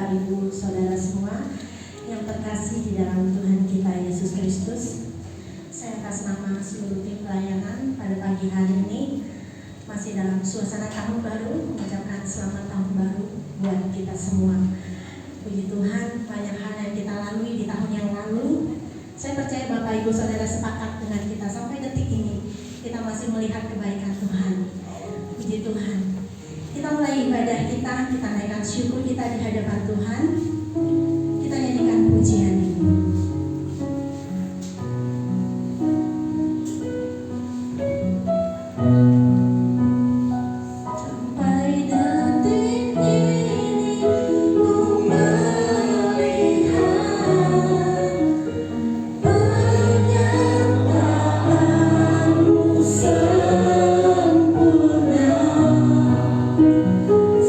Bapak Ibu Saudara semua yang terkasih di dalam Tuhan kita Yesus Kristus. Saya atas nama seluruh tim pelayanan pada pagi hari ini masih dalam suasana tahun baru, mengucapkan selamat tahun baru buat kita semua. Puji Tuhan, banyak hal yang kita lalui di tahun yang lalu. Saya percaya Bapak Ibu Saudara sepakat dengan kita sampai detik ini kita masih melihat kebaikan Tuhan. Puji Tuhan. Kita mulai ibadah kita naikkan syukur kita di hadapan Tuhan. Kita nyanyikan pujian ini.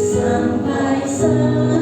Sampai selamanya.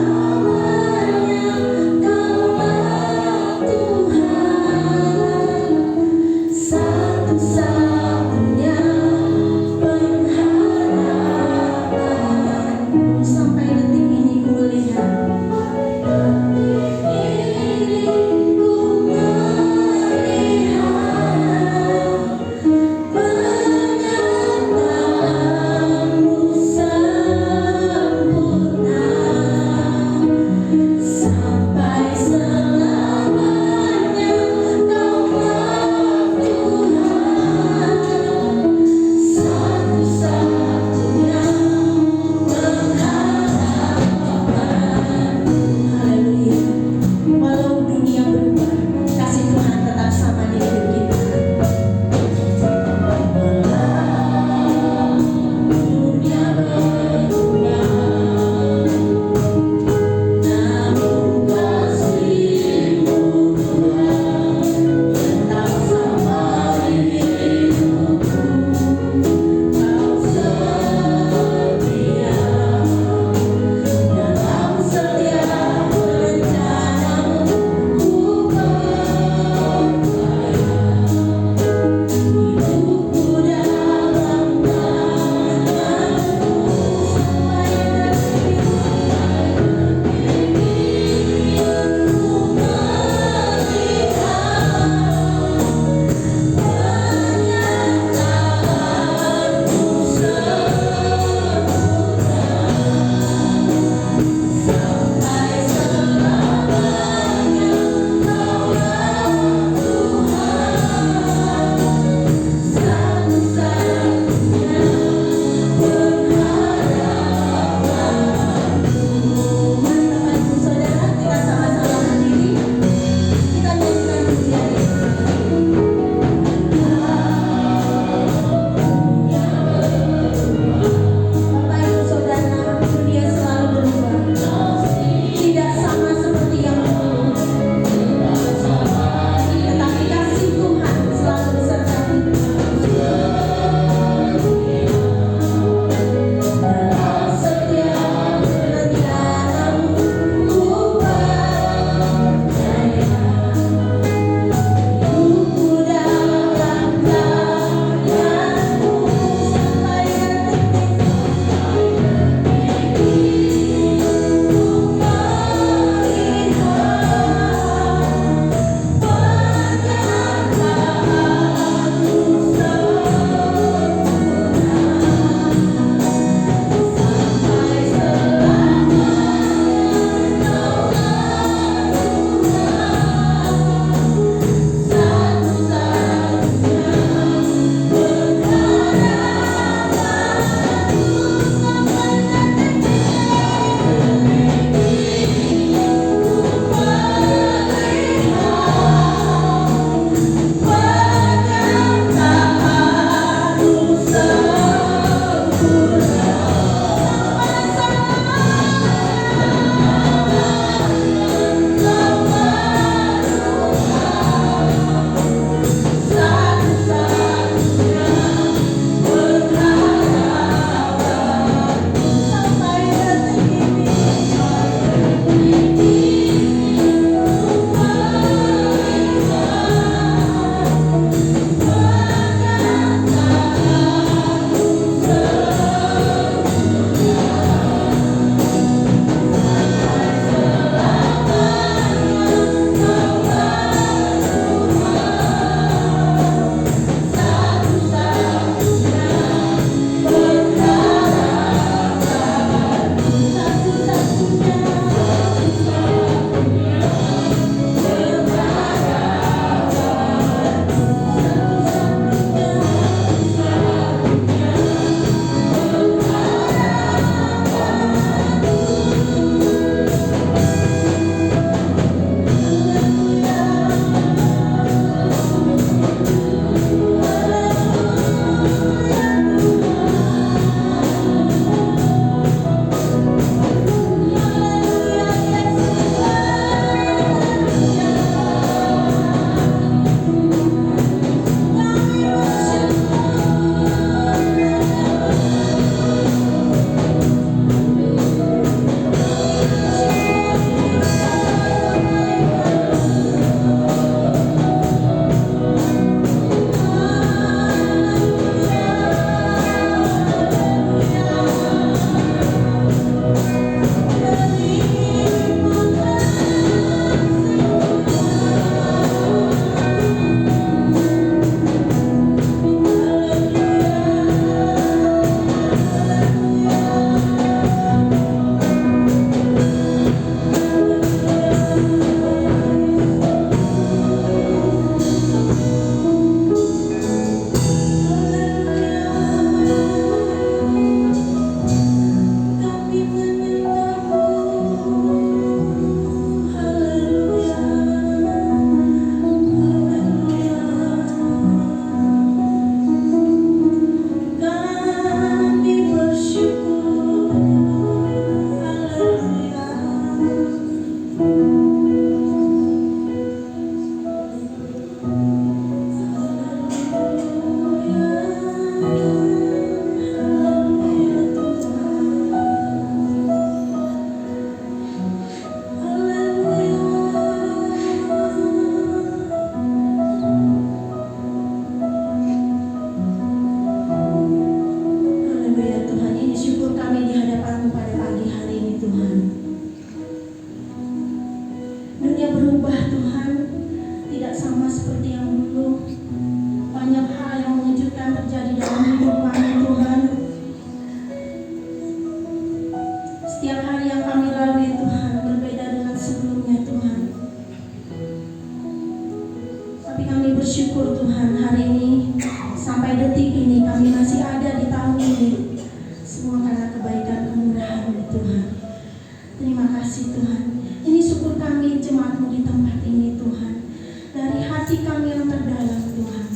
kasih Tuhan. Ini syukur kami jemaat-Mu di tempat ini Tuhan. Dari hati kami yang terdalam Tuhan.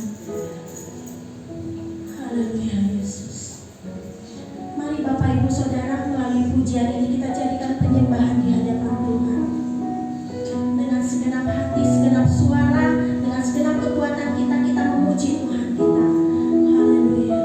Haleluya Yesus. Mari Bapak Ibu Saudara, melalui pujian ini kita jadikan penyembahan di hadapan Tuhan. Dengan segenap hati, segenap suara, dengan segenap kekuatan kita memuji Tuhan kita. Haleluya.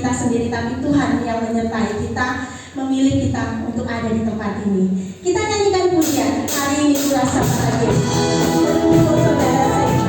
kita sendiri, tapi Tuhan yang menyertai kita, memilih kita untuk ada di tempat ini. Kita nyanyikan pujian hari ini, ku rasa bahagia. Berkumpul saudara saya.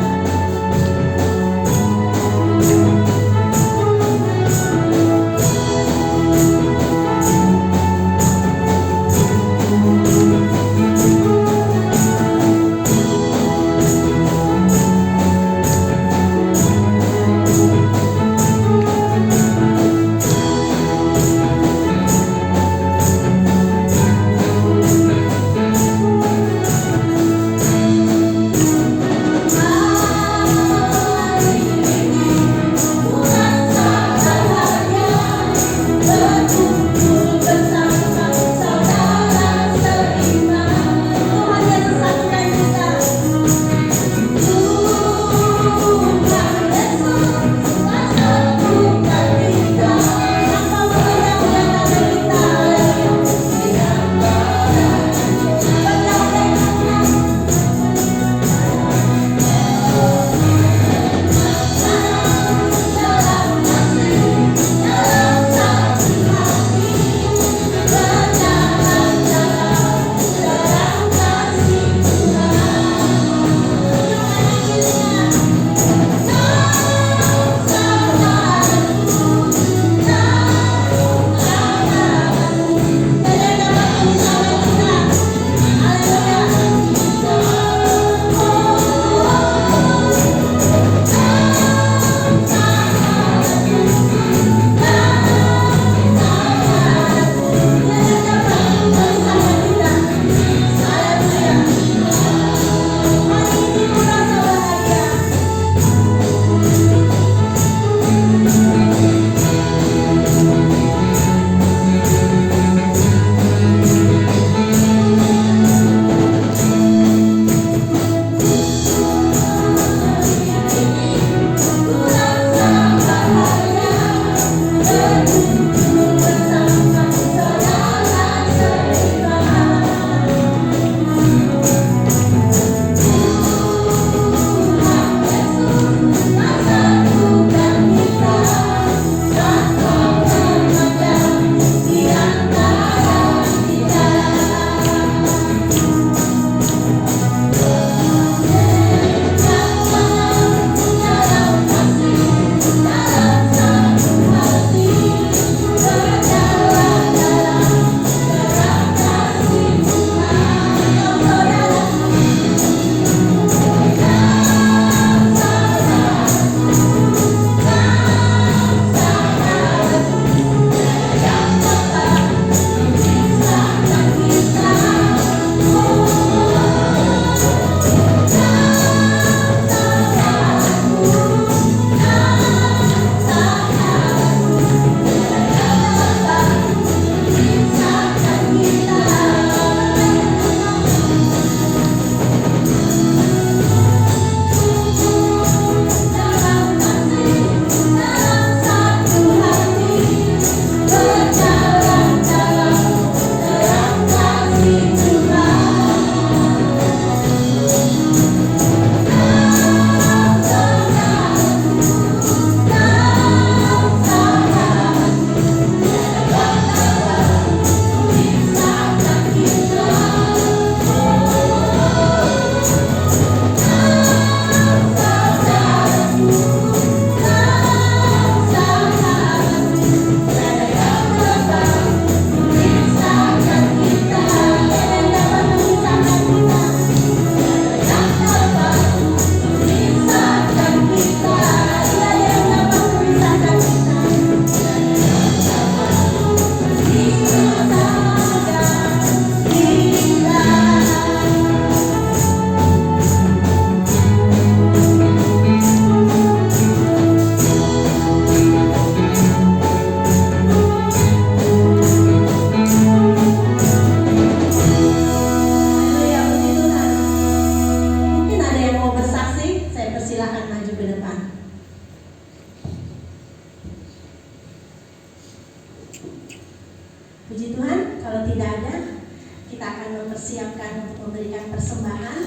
Puji Tuhan, kalau tidak ada, kita akan mempersiapkan untuk memberikan persembahan.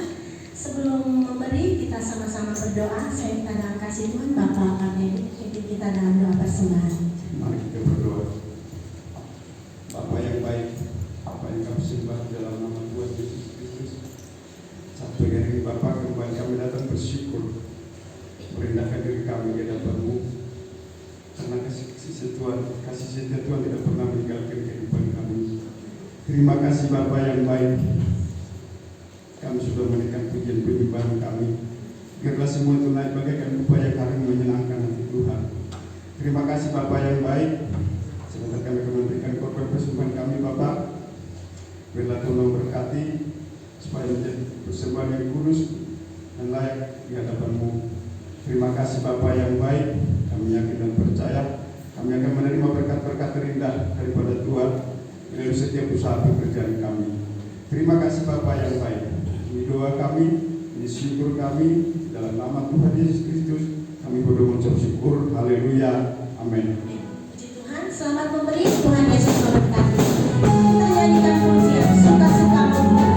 Sebelum memberi, kita sama-sama berdoa. Saya minta dalam kasih Tuhan Bapa kami pimpin kita dalam doa persembahan. Mari kita berdoa. Bapa yang baik, Bapa yang kami sembah dalam nama Tuhan Yesus Kristus. Satu hari ini Bapa, kembali kami datang bersyukur, merendahkan diri kami di hadapan-Mu, karena kasih setia Tuhan tidak pernah meninggalkan kehidupan kami. Terima kasih Bapa yang baik. Kami sudah menaikkan pujian penyembahan kami. Biarlah semua itu naik bagaikan upaya yang hari menyenangkan hati Tuhan. Terima kasih Bapa yang baik. Sebentar kami akan memberikan korban persembahan kami Bapa. Biarlah Tuhan memberkati supaya menjadi persembahan yang kudus dan layak di hadapan-Mu. Terima kasih Bapa yang baik. Kami yakin dan percaya kami akan menerima berkat-berkat terindah daripada Tuhan dalam setiap usaha pekerjaan kami. Terima kasih Bapa yang baik. Ini doa kami, ini syukur kami dalam nama Tuhan Yesus Kristus. Kami berdoa mengucap syukur. Haleluya. Amin. Puji Tuhan, selamat memberi. Tuhan Yesus memberkati. Kita nyanyikan pujian suka-suka memberi.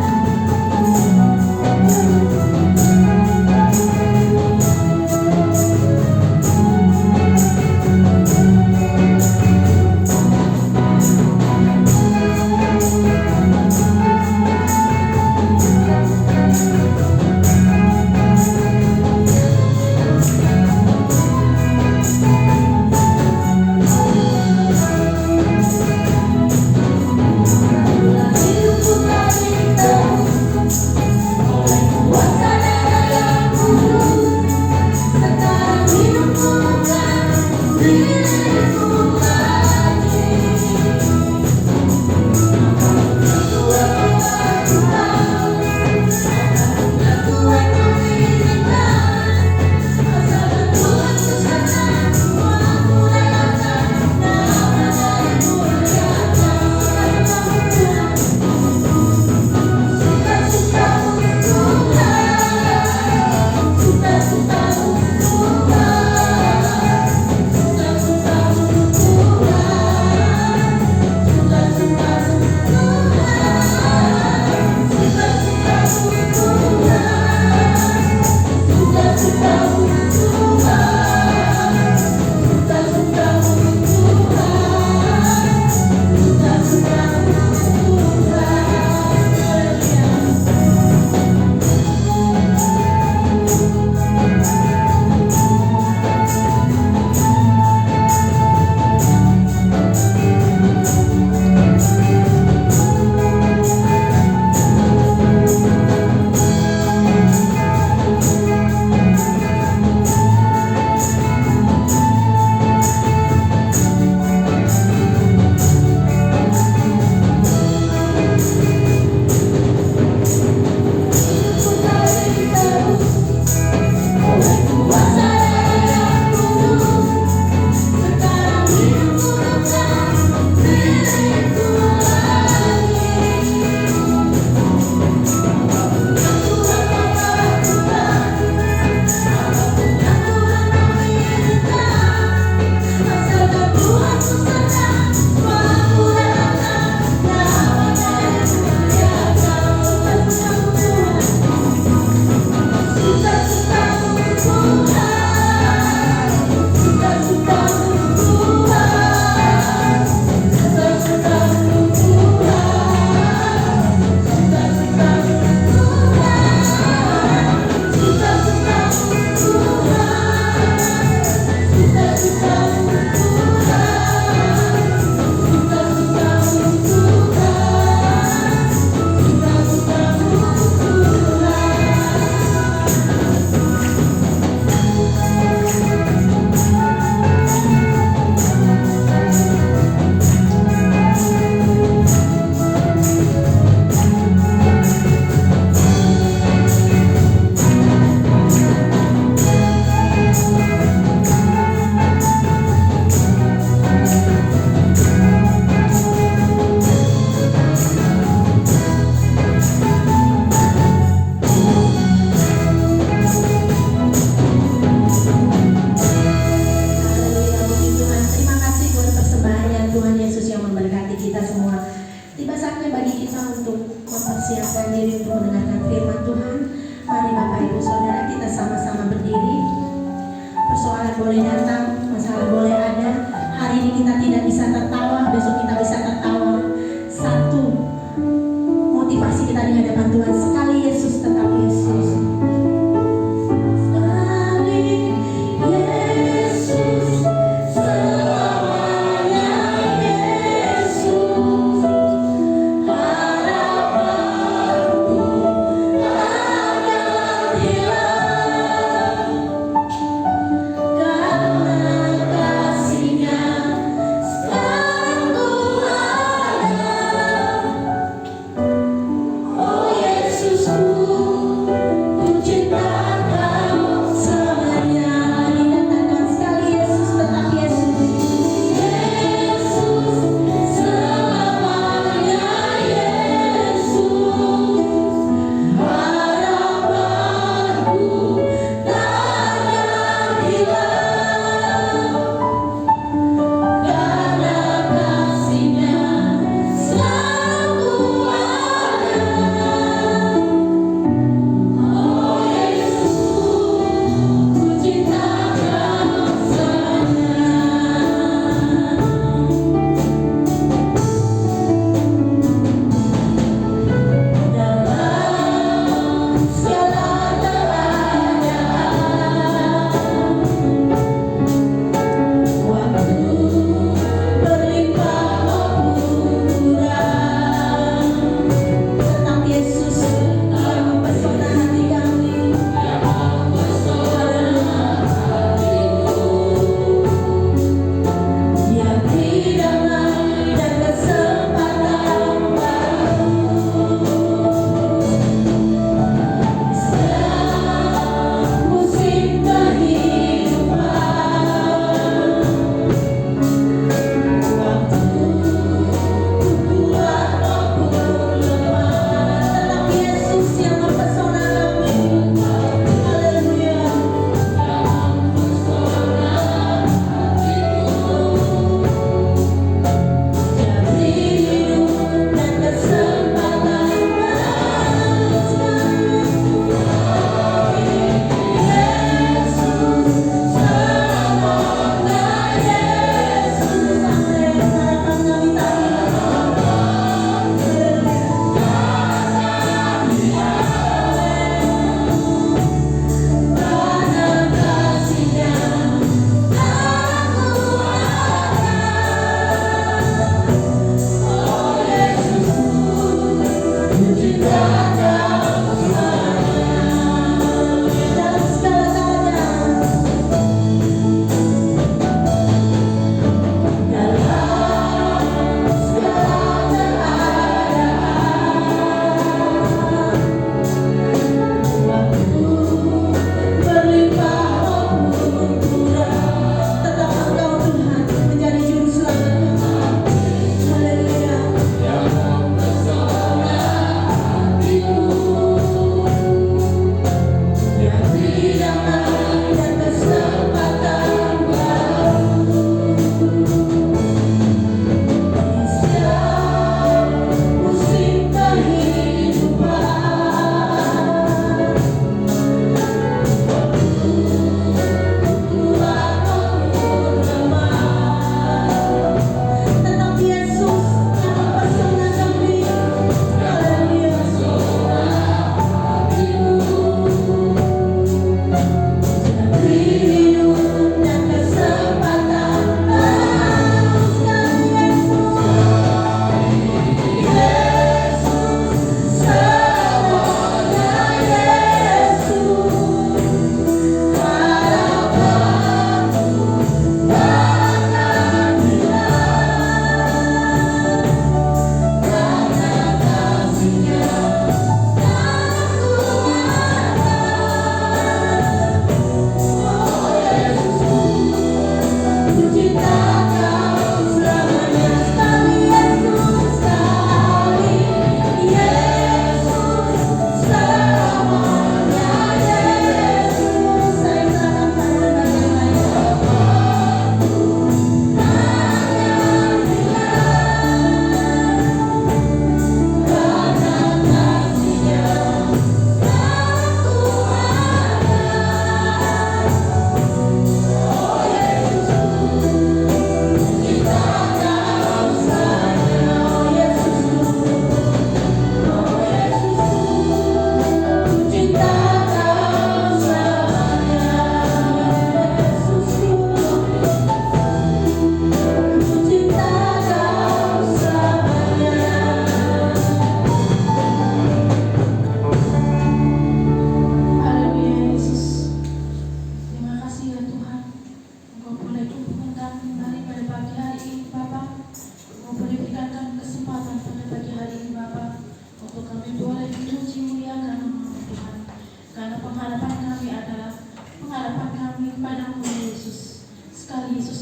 Tiba saatnya bagi kita untuk mempersiapkan diri untuk mendengarkan firman Tuhan. Mari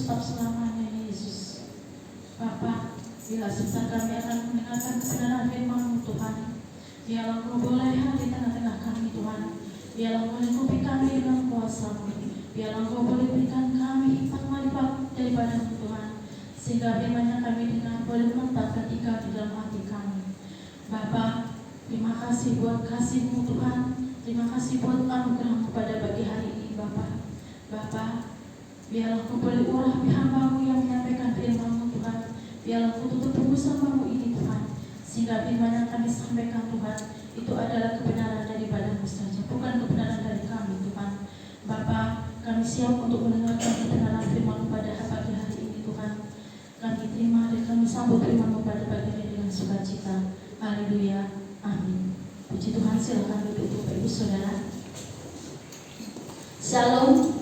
tetap selamanya Yesus. Bapa, bila sebentar kami akan mendengarkan kebenaran firman-Mu Tuhan, biarlah Engkau boleh hadir di tengah-tengah kami Tuhan. Biarlah Engkau lingkupi kami dengan kuasa-Mu. Biarlah Engkau boleh berikan kami hikmat melipat daripada-Mu Tuhan, sehingga firman yang kami dengar boleh menetap dan tinggal di dalam hati kami. Bapa, terima kasih buat kasih-Mu Tuhan. Terima kasih buat anugerah-Mu pada pagi hari ini Bapa. Bapa, biarlah Engkau boleh urah hamba-Mu yang menyampaikan firman-Mu Tuhan. Biarlah Engkau tutup buku sama-Mu ini Tuhan, sehingga firman yang kami sampaikan Tuhan itu adalah kebenaran daripada-Mu saja, bukan kebenaran dari kami Tuhan. Bapa, kami siap untuk mendengarkan kebenaran firman-Mu pada pagi hari ini Tuhan. Kami terima dan kami sambut firman-Mu pada pagi hari dengan sukacita. Haleluya, amin. Puji Tuhan, silakan duduk Bapak Ibu Saudara. Shalom.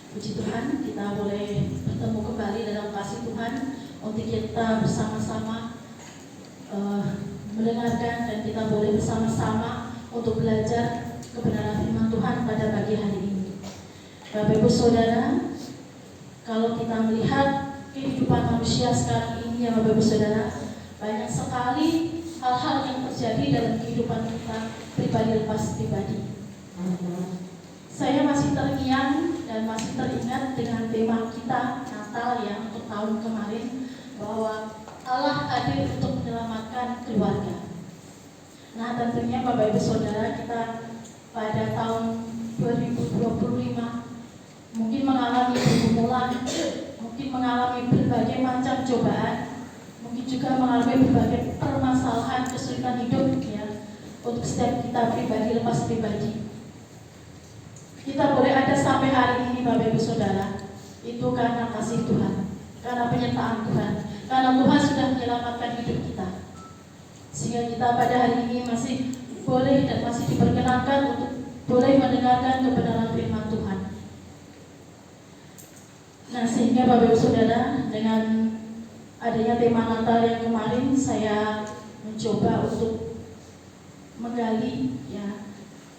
Puji Tuhan, kita boleh bertemu kembali dalam kasih Tuhan untuk kita bersama-sama mendengarkan, dan kita boleh bersama-sama untuk belajar kebenaran firman Tuhan pada pagi hari ini. Bapak Ibu Saudara, kalau kita melihat kehidupan manusia sekarang ini ya Bapak Ibu Saudara, banyak sekali hal-hal yang terjadi dalam kehidupan kita pribadi lepas pribadi. Saya masih terngiang dan masih teringat dengan tema kita Natal ya untuk tahun kemarin, bahwa Allah hadir untuk menyelamatkan keluarga. Nah, tentunya Bapak Ibu Saudara, kita pada tahun 2025 mungkin mengalami pergumulan, mungkin mengalami berbagai macam cobaan, mungkin juga mengalami berbagai permasalahan kesulitan hidup ya untuk setiap kita pribadi lepas pribadi. Kita boleh ada sampai hari ini Bapak Ibu Saudara, itu karena kasih Tuhan, karena penyertaan Tuhan, karena Tuhan sudah menyelamatkan hidup kita, sehingga kita pada hari ini masih boleh dan masih diperkenankan untuk boleh mendengarkan kebenaran firman Tuhan. Nah, sehingga Bapak Ibu Saudara, dengan adanya tema Natal yang kemarin, saya mencoba untuk menggali ya,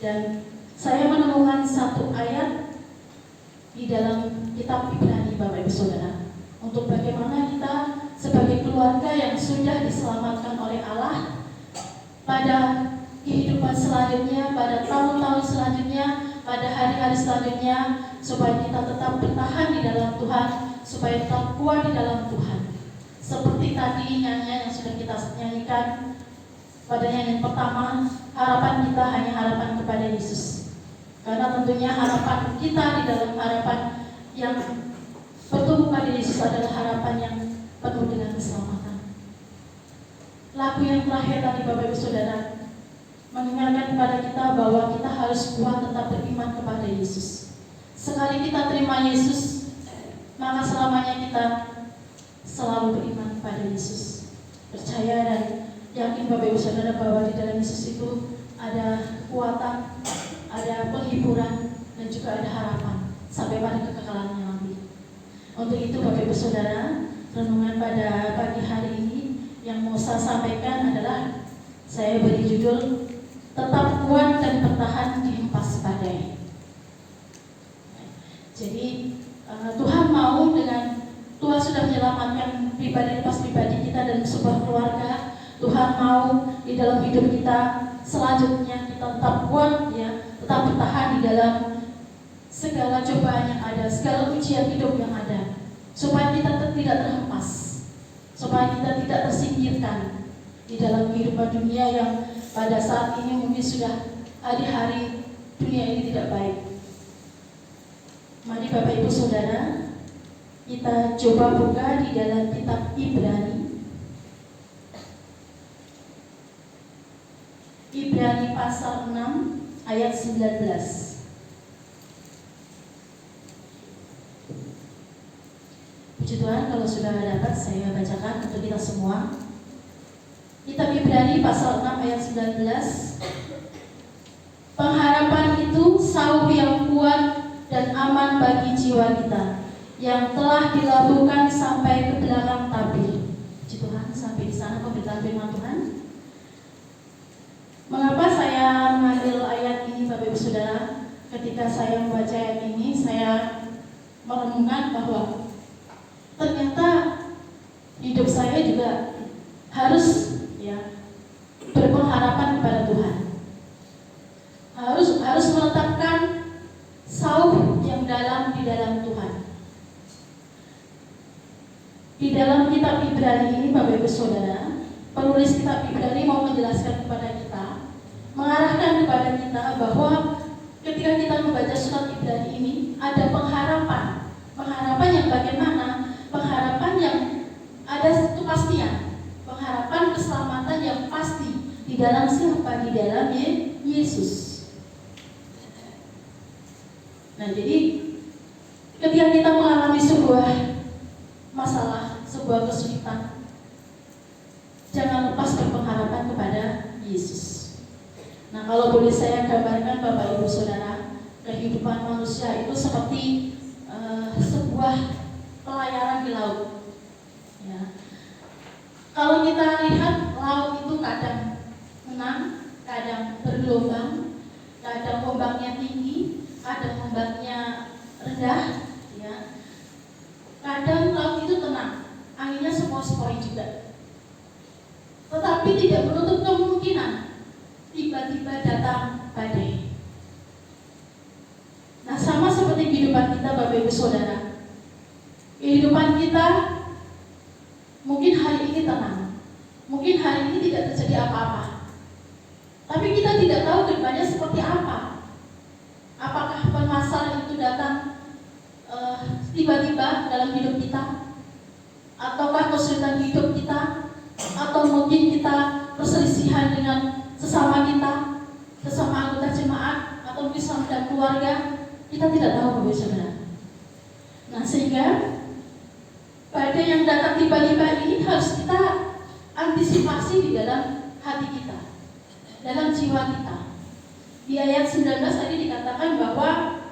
dan saya menemukan satu ayat di dalam kitab Ibrani Bapak Ibu Saudara, untuk bagaimana kita sebagai keluarga yang sudah diselamatkan oleh Allah pada kehidupan selanjutnya, pada tahun-tahun selanjutnya, pada hari-hari selanjutnya, supaya kita tetap bertahan di dalam Tuhan, supaya tetap kuat di dalam Tuhan. Seperti tadi nyanyian yang sudah kita nyanyikan pada nyanyian pertama, harapan kita hanya harapan kepada Yesus. Karena tentunya harapan kita di dalam harapan yang bertumbuh pada Yesus adalah harapan yang penuh dengan keselamatan. Lagu yang terakhir tadi Bapak Ibu Saudara mengingatkan kepada kita bahwa kita harus kuat tetap beriman kepada Yesus. Sekali kita terima Yesus, maka selamanya kita selalu beriman kepada Yesus. Percaya dan yakin Bapak Ibu Saudara bahwa di dalam Yesus itu ada kekuatan, ada penghiburan, dan juga ada harapan sampai pada kekekalannya nanti. Untuk itu Bapak Ibu Saudara, renungan pada pagi hari ini yang mau saya sampaikan adalah, saya beri judul Tetap Kuat dan Bertahan di Hempas Badai. Jadi Tuhan mau, dengan Tuhan sudah menyelamatkan pribadi lepas pribadi kita dan sebuah keluarga, Tuhan mau di dalam hidup kita selanjutnya kita tetap kuat ya, tetap bertahan di dalam segala cobaan yang ada, segala ujian hidup yang ada, supaya kita tidak terhempas, supaya kita tidak tersingkirkan di dalam kehidupan dunia yang pada saat ini mungkin sudah hari-hari dunia ini tidak baik. Mari Bapak Ibu Saudara, kita coba buka di dalam kitab Ibrani. Ibrani pasal 6 ayat 19. Puji Tuhan, kalau sudah dapat saya bacakan untuk kita semua. Kitab Ibrani pasal 6 ayat 19. Pengharapan itu sauh yang kuat dan aman bagi jiwa kita, yang telah dilabuhkan sampai ke belakang tabir. Puji Tuhan, sampai di sana pemberitaan firman Tuhan. Mengapa saya mengambil ayat ini Bapak Ibu Saudara? Ketika saya membaca ayat ini, saya merenungkan bahwa ternyata hidup saya juga harus berpengharapan kepada Tuhan. Harus meletakkan sauh yang dalam di dalam Tuhan. Di dalam kitab Ibrani ini, Bapak Ibu Saudara, penulis kitab Ibrani mau menjelaskan kepada kita, mengarahkan kepada kita bahwa ketika kita membaca surat Ibrani ini ada pengharapan. Pengharapan yang bagaimana? Pengharapan yang ada kepastian. Pengharapan keselamatan yang pasti di dalam siapa? Di dalam Yesus. Nah, jadi ketika kita mengalami sebuah masalah, sebuah kesulitan, jangan lepas berpengharapan kepada Yesus. Nah, kalau boleh saya gambarkan Bapak Ibu Saudara, kehidupan manusia itu seperti sebuah pelayaran di laut. Ya. Kalau kita lihat laut itu kadang tenang, kadang bergelombang, kadang ombaknya tinggi, kadang ombaknya rendah, ya. Kadang laut itu tenang, anginnya sepoi-sepoi juga. Tetapi tidak menutup kemungkinan tiba-tiba datang badai. Nah, sama seperti kehidupan kita, Bapak Ibu Saudara. Kehidupan kita mungkin hari ini tenang, mungkin hari ini tidak terjadi apa-apa. Tapi kita tidak tahu kedepannya seperti apa. Apakah permasalahan itu datang tiba-tiba dalam hidup kita, ataukah kesulitan hidup kita, atau mungkin kita perselisihan dengan sesama kita, sesama anggota jemaat, atau mungkin sama dan keluarga. Kita tidak tahu, Bapak Saudara. Nah, sehingga badai yang datang tiba-tiba ini harus kita antisipasi di dalam hati kita, dalam jiwa kita. Di ayat 19 tadi dikatakan bahwa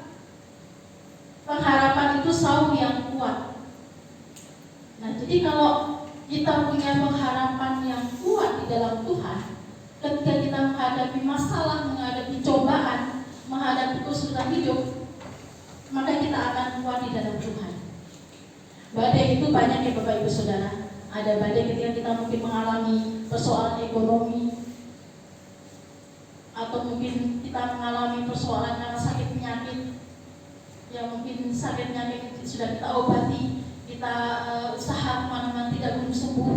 pengharapan itu sauh yang kuat. Nah, jadi kalau kita punya pengharapan yang kuat di dalam Tuhan, ketika kita menghadapi masalah, menghadapi cobaan, menghadapi kesulitan hidup, maka kita akan kuat di dalam Tuhan. Badai itu banyak ya Bapak Ibu Saudara. Ada badai ketika kita mungkin mengalami persoalan ekonomi, atau mungkin kita mengalami persoalan karena sakit penyakit, yang mungkin sakit penyakit itu sudah kita obati, kita usaha kemana-mana tidak sembuh.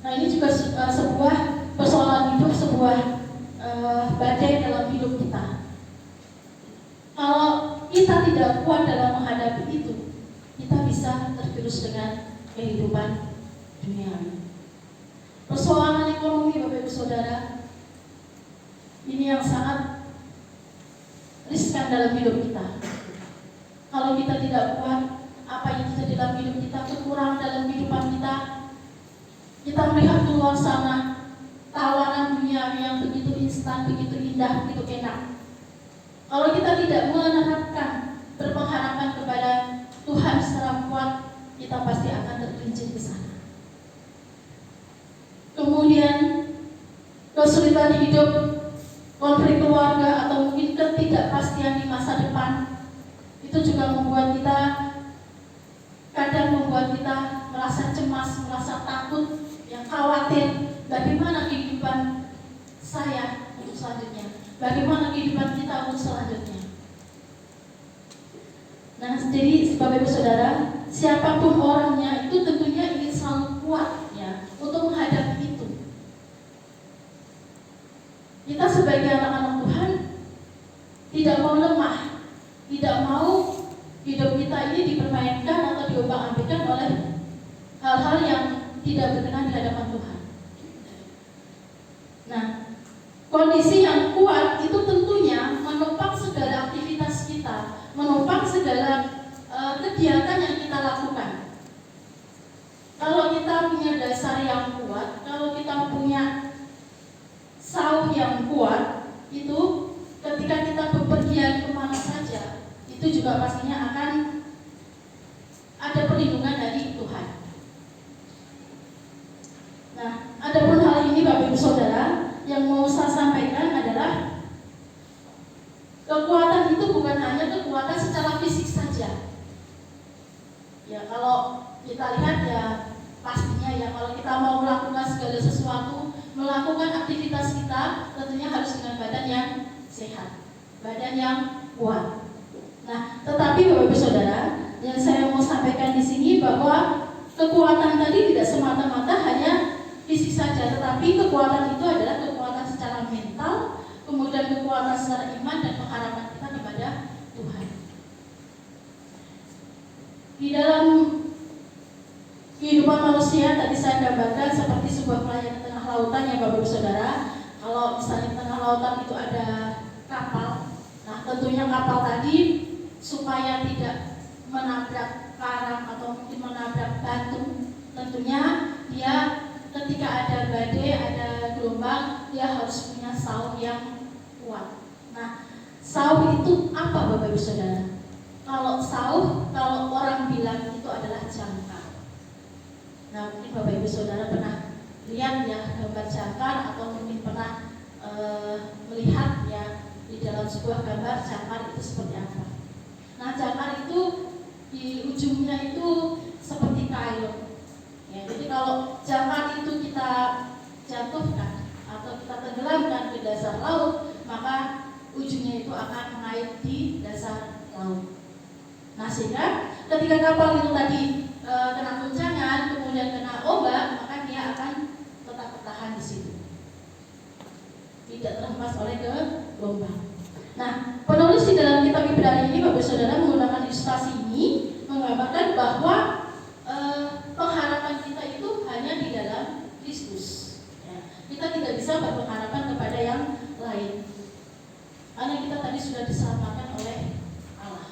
Nah, ini juga sebuah persoalan hidup, sebuah badai dalam hidup kita. Kalau kita tidak kuat dalam menghadapi itu, kita bisa tergerus dengan kehidupan duniawi. Persoalan ekonomi, Bapak Ibu Saudara, ini yang sangat riskan dalam hidup kita. Kalau kita tidak kuat, apa yang terjadi dalam hidup kita, kekurangan dalam kehidupan kita, kita melihat keluar sana tawaran duniawi yang begitu instan, begitu indah, begitu enak. Kalau kita tidak menerapkan berpengharapan kepada Tuhan secara kuat, kita pasti akan tergelincir ke sana. Kemudian kesulitan hidup, konflik keluarga, atau mungkin ketidakpastian di masa depan, itu juga membuat kita merasa cemas, merasa takut, yang khawatir. Bagaimana kehidupan saya untuk selanjutnya? Bagaimana kehidupan kita untuk selanjutnya? Nah, jadi Bapak Ibu Saudara, siapapun orangnya itu tentunya ingin selalu kuat ya untuk menghadapi itu. Kita sebagai anak-anak Tuhan tidak mau lemah, tidak mau hidup kita ini dipermainkan atau diombang-ambingkan oleh hal-hal yang tidak berkenan di hadapan Tuhan. Nah, kondisi yang kuat itu tentunya menopang segala aktivitas kita, menopang segala kegiatan yang kita lakukan. Kalau kita punya dasar yang kuat, kalau kita punya sauh yang kuat, itu ketika kita bepergian kemana saja, itu juga pastinya akan ada perlindungan dari Tuhan. Nah, adapun hal ini Bapak Ibu Saudara, yang mau saya sampaikan adalah kekuatan itu bukan hanya kekuatan secara fisik saja, kita lihat ya pastinya ya kalau kita mau melakukan segala sesuatu, melakukan aktivitas kita tentunya harus dengan badan yang sehat, badan yang kuat. Nah, tetapi Bapak Ibu Saudara, yang saya mau sampaikan di sini bahwa kekuatan tadi tidak semata-mata hanya fisik saja, tetapi kekuatan itu adalah kekuatan secara mental, kemudian kekuatan secara iman dan pengharapan kita kepada Tuhan. Di dalam kehidupan manusia tadi saya gambarkan seperti sebuah pelayanan tengah lautan ya Bapak Ibu Saudara. Kalau misalnya di tengah lautan itu ada kapal, nah tentunya kapal tadi supaya tidak menabrak karang atau mungkin menabrak batu, tentunya dia ketika ada badai, ada gelombang, dia harus punya saut yang kuat. Nah, saut itu apa Bapak Ibu Saudara? Kalau saut, kalau orang bilang itu adalah jangkar. Nah, mungkin Bapak Ibu Saudara pernah lihat ya gambar jangkar atau mungkin pernah melihat ya di dalam sebuah gambar jangkar itu seperti apa. Nah, jangkar itu di ujungnya itu seperti kail. Ya, jadi kalau jangkar itu kita jatuhkan atau kita tenggelamkan ke dasar laut, maka ujungnya itu akan mengait di dasar laut. Nah, sehingga ketika kapal itu tadi kena guncangan, kemudian kena ombak, maka dia akan tetap bertahan di situ, tidak terhempas oleh gelombang. Nah, penulis di dalam kitab Ibrani ini, Bapak Saudara, menggunakan ilustrasi ini menggambarkan bahwa pengharapan kita itu hanya di dalam Kristus. Ya, kita tidak bisa berpengharapan kepada yang lain, karena kita tadi sudah diselamatkan oleh Allah.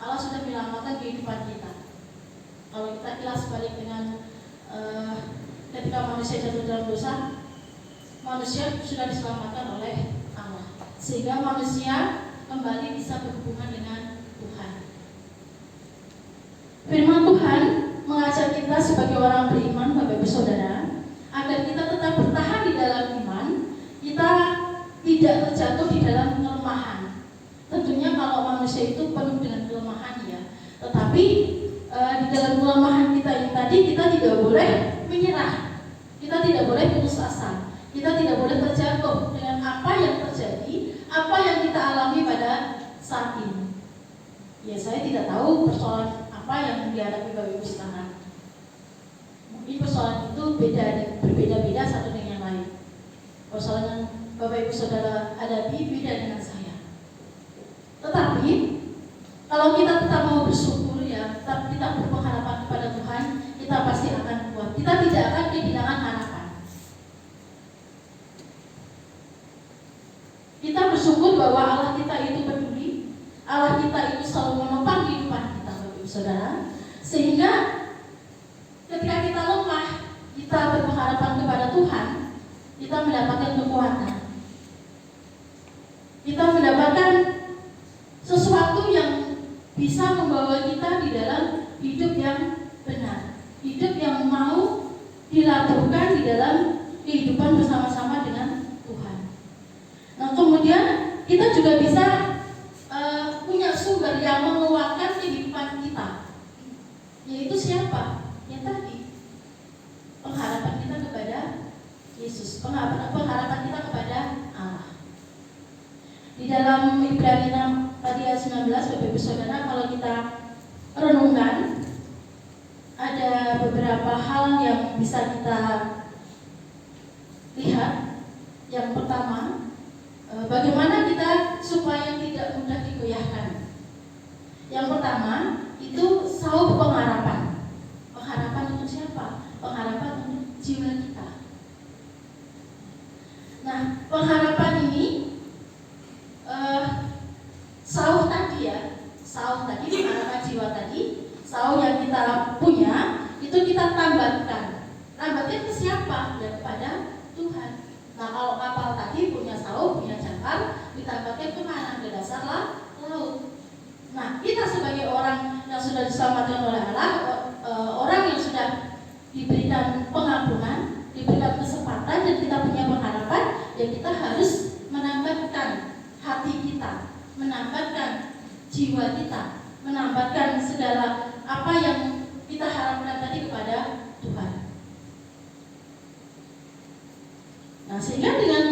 Allah sudah menyelamatkan kehidupan kita. Kalau kita kilas balik dengan ketika manusia jatuh dalam dosa, manusia sudah diselamatkan oleh Allah, sehingga manusia kembali bisa berhubungan dengan Tuhan. Firman Tuhan mengajak kita sebagai orang beriman, Bapak Ibu Saudara, agar kita tetap bertahan di dalam iman, kita tidak terjatuh di dalam kelemahan. Tentunya kalau manusia itu penuh dengan kelemahan ya, tetapi di dalam kelemahan kita ini tadi kita tidak boleh menyerah, kita tidak boleh putus asa, kita tidak boleh terjatuh dengan apa yang terjadi, apa yang kita alami pada saat ini. Ya, saya tidak tahu persoalan apa yang dihadapi Bapak Ibu sekarang. Mungkin persoalan itu berbeda-beda satu dengan yang lain. Persoalan yang Bapak Ibu Saudara hadapi beda dengan saya. Tetapi kalau kita tetap mau bersyukur ya, kita berpengharapan kepada Tuhan, kita pasti akan kuat. Kita tidak akan kehilangan harapan. Kita bersyukur bahwa Allah kita itu peduli, Allah kita itu selalu menopang kehidupan kita, Bapak Ibu Saudara, sehingga ketika kita lemah, kita berpengharapan kepada Tuhan, kita mendapatkan kekuatan. Kita mendapatkan sesuatu yang bisa membawa kita di dalam hidup yang benar, hidup yang mau dilakukan di dalam kehidupan bersama-sama dengan Tuhan. Nah, kemudian kita juga bisa punya sumber yang menguatkan kehidupan kita, yaitu siapa? Yang tadi, pengharapan kita kepada Yesus, pengharapan kita kepada Allah. Di dalam Ibrani 6 tadi ayat 19, Bapak Ibu Saudara, kalau kita renungkan, ada beberapa hal yang bisa kita lihat. Yang pertama, bagaimana kita supaya tidak mudah digoyahkan. Yang pertama, itu saut pengharapan. Pengharapan untuk siapa? Pengharapan untuk jiwa kita. Nah, pengharapan ini saut tadi ya, saut tadi, pengharapan jiwa tadi, saut yang kita punya itu kita tambatkan. Tambatkan ke siapa? Ya, kepada Tuhan. Nah, kalau kapal tadi punya saut, punya jangkar, ditambahkan kemana? Ke dasar laut. Nah, kita sebagai orang yang sudah diselamatkan oleh Allah, orang yang sudah diberikan pengampunan, diberikan kesempatan, dan kita punya pengharapan, ya kita harus menambahkan hati kita, menambahkan jiwa kita, menambahkan segala apa yang kita harapkan tadi kepada Tuhan. Nah, sehingga dengan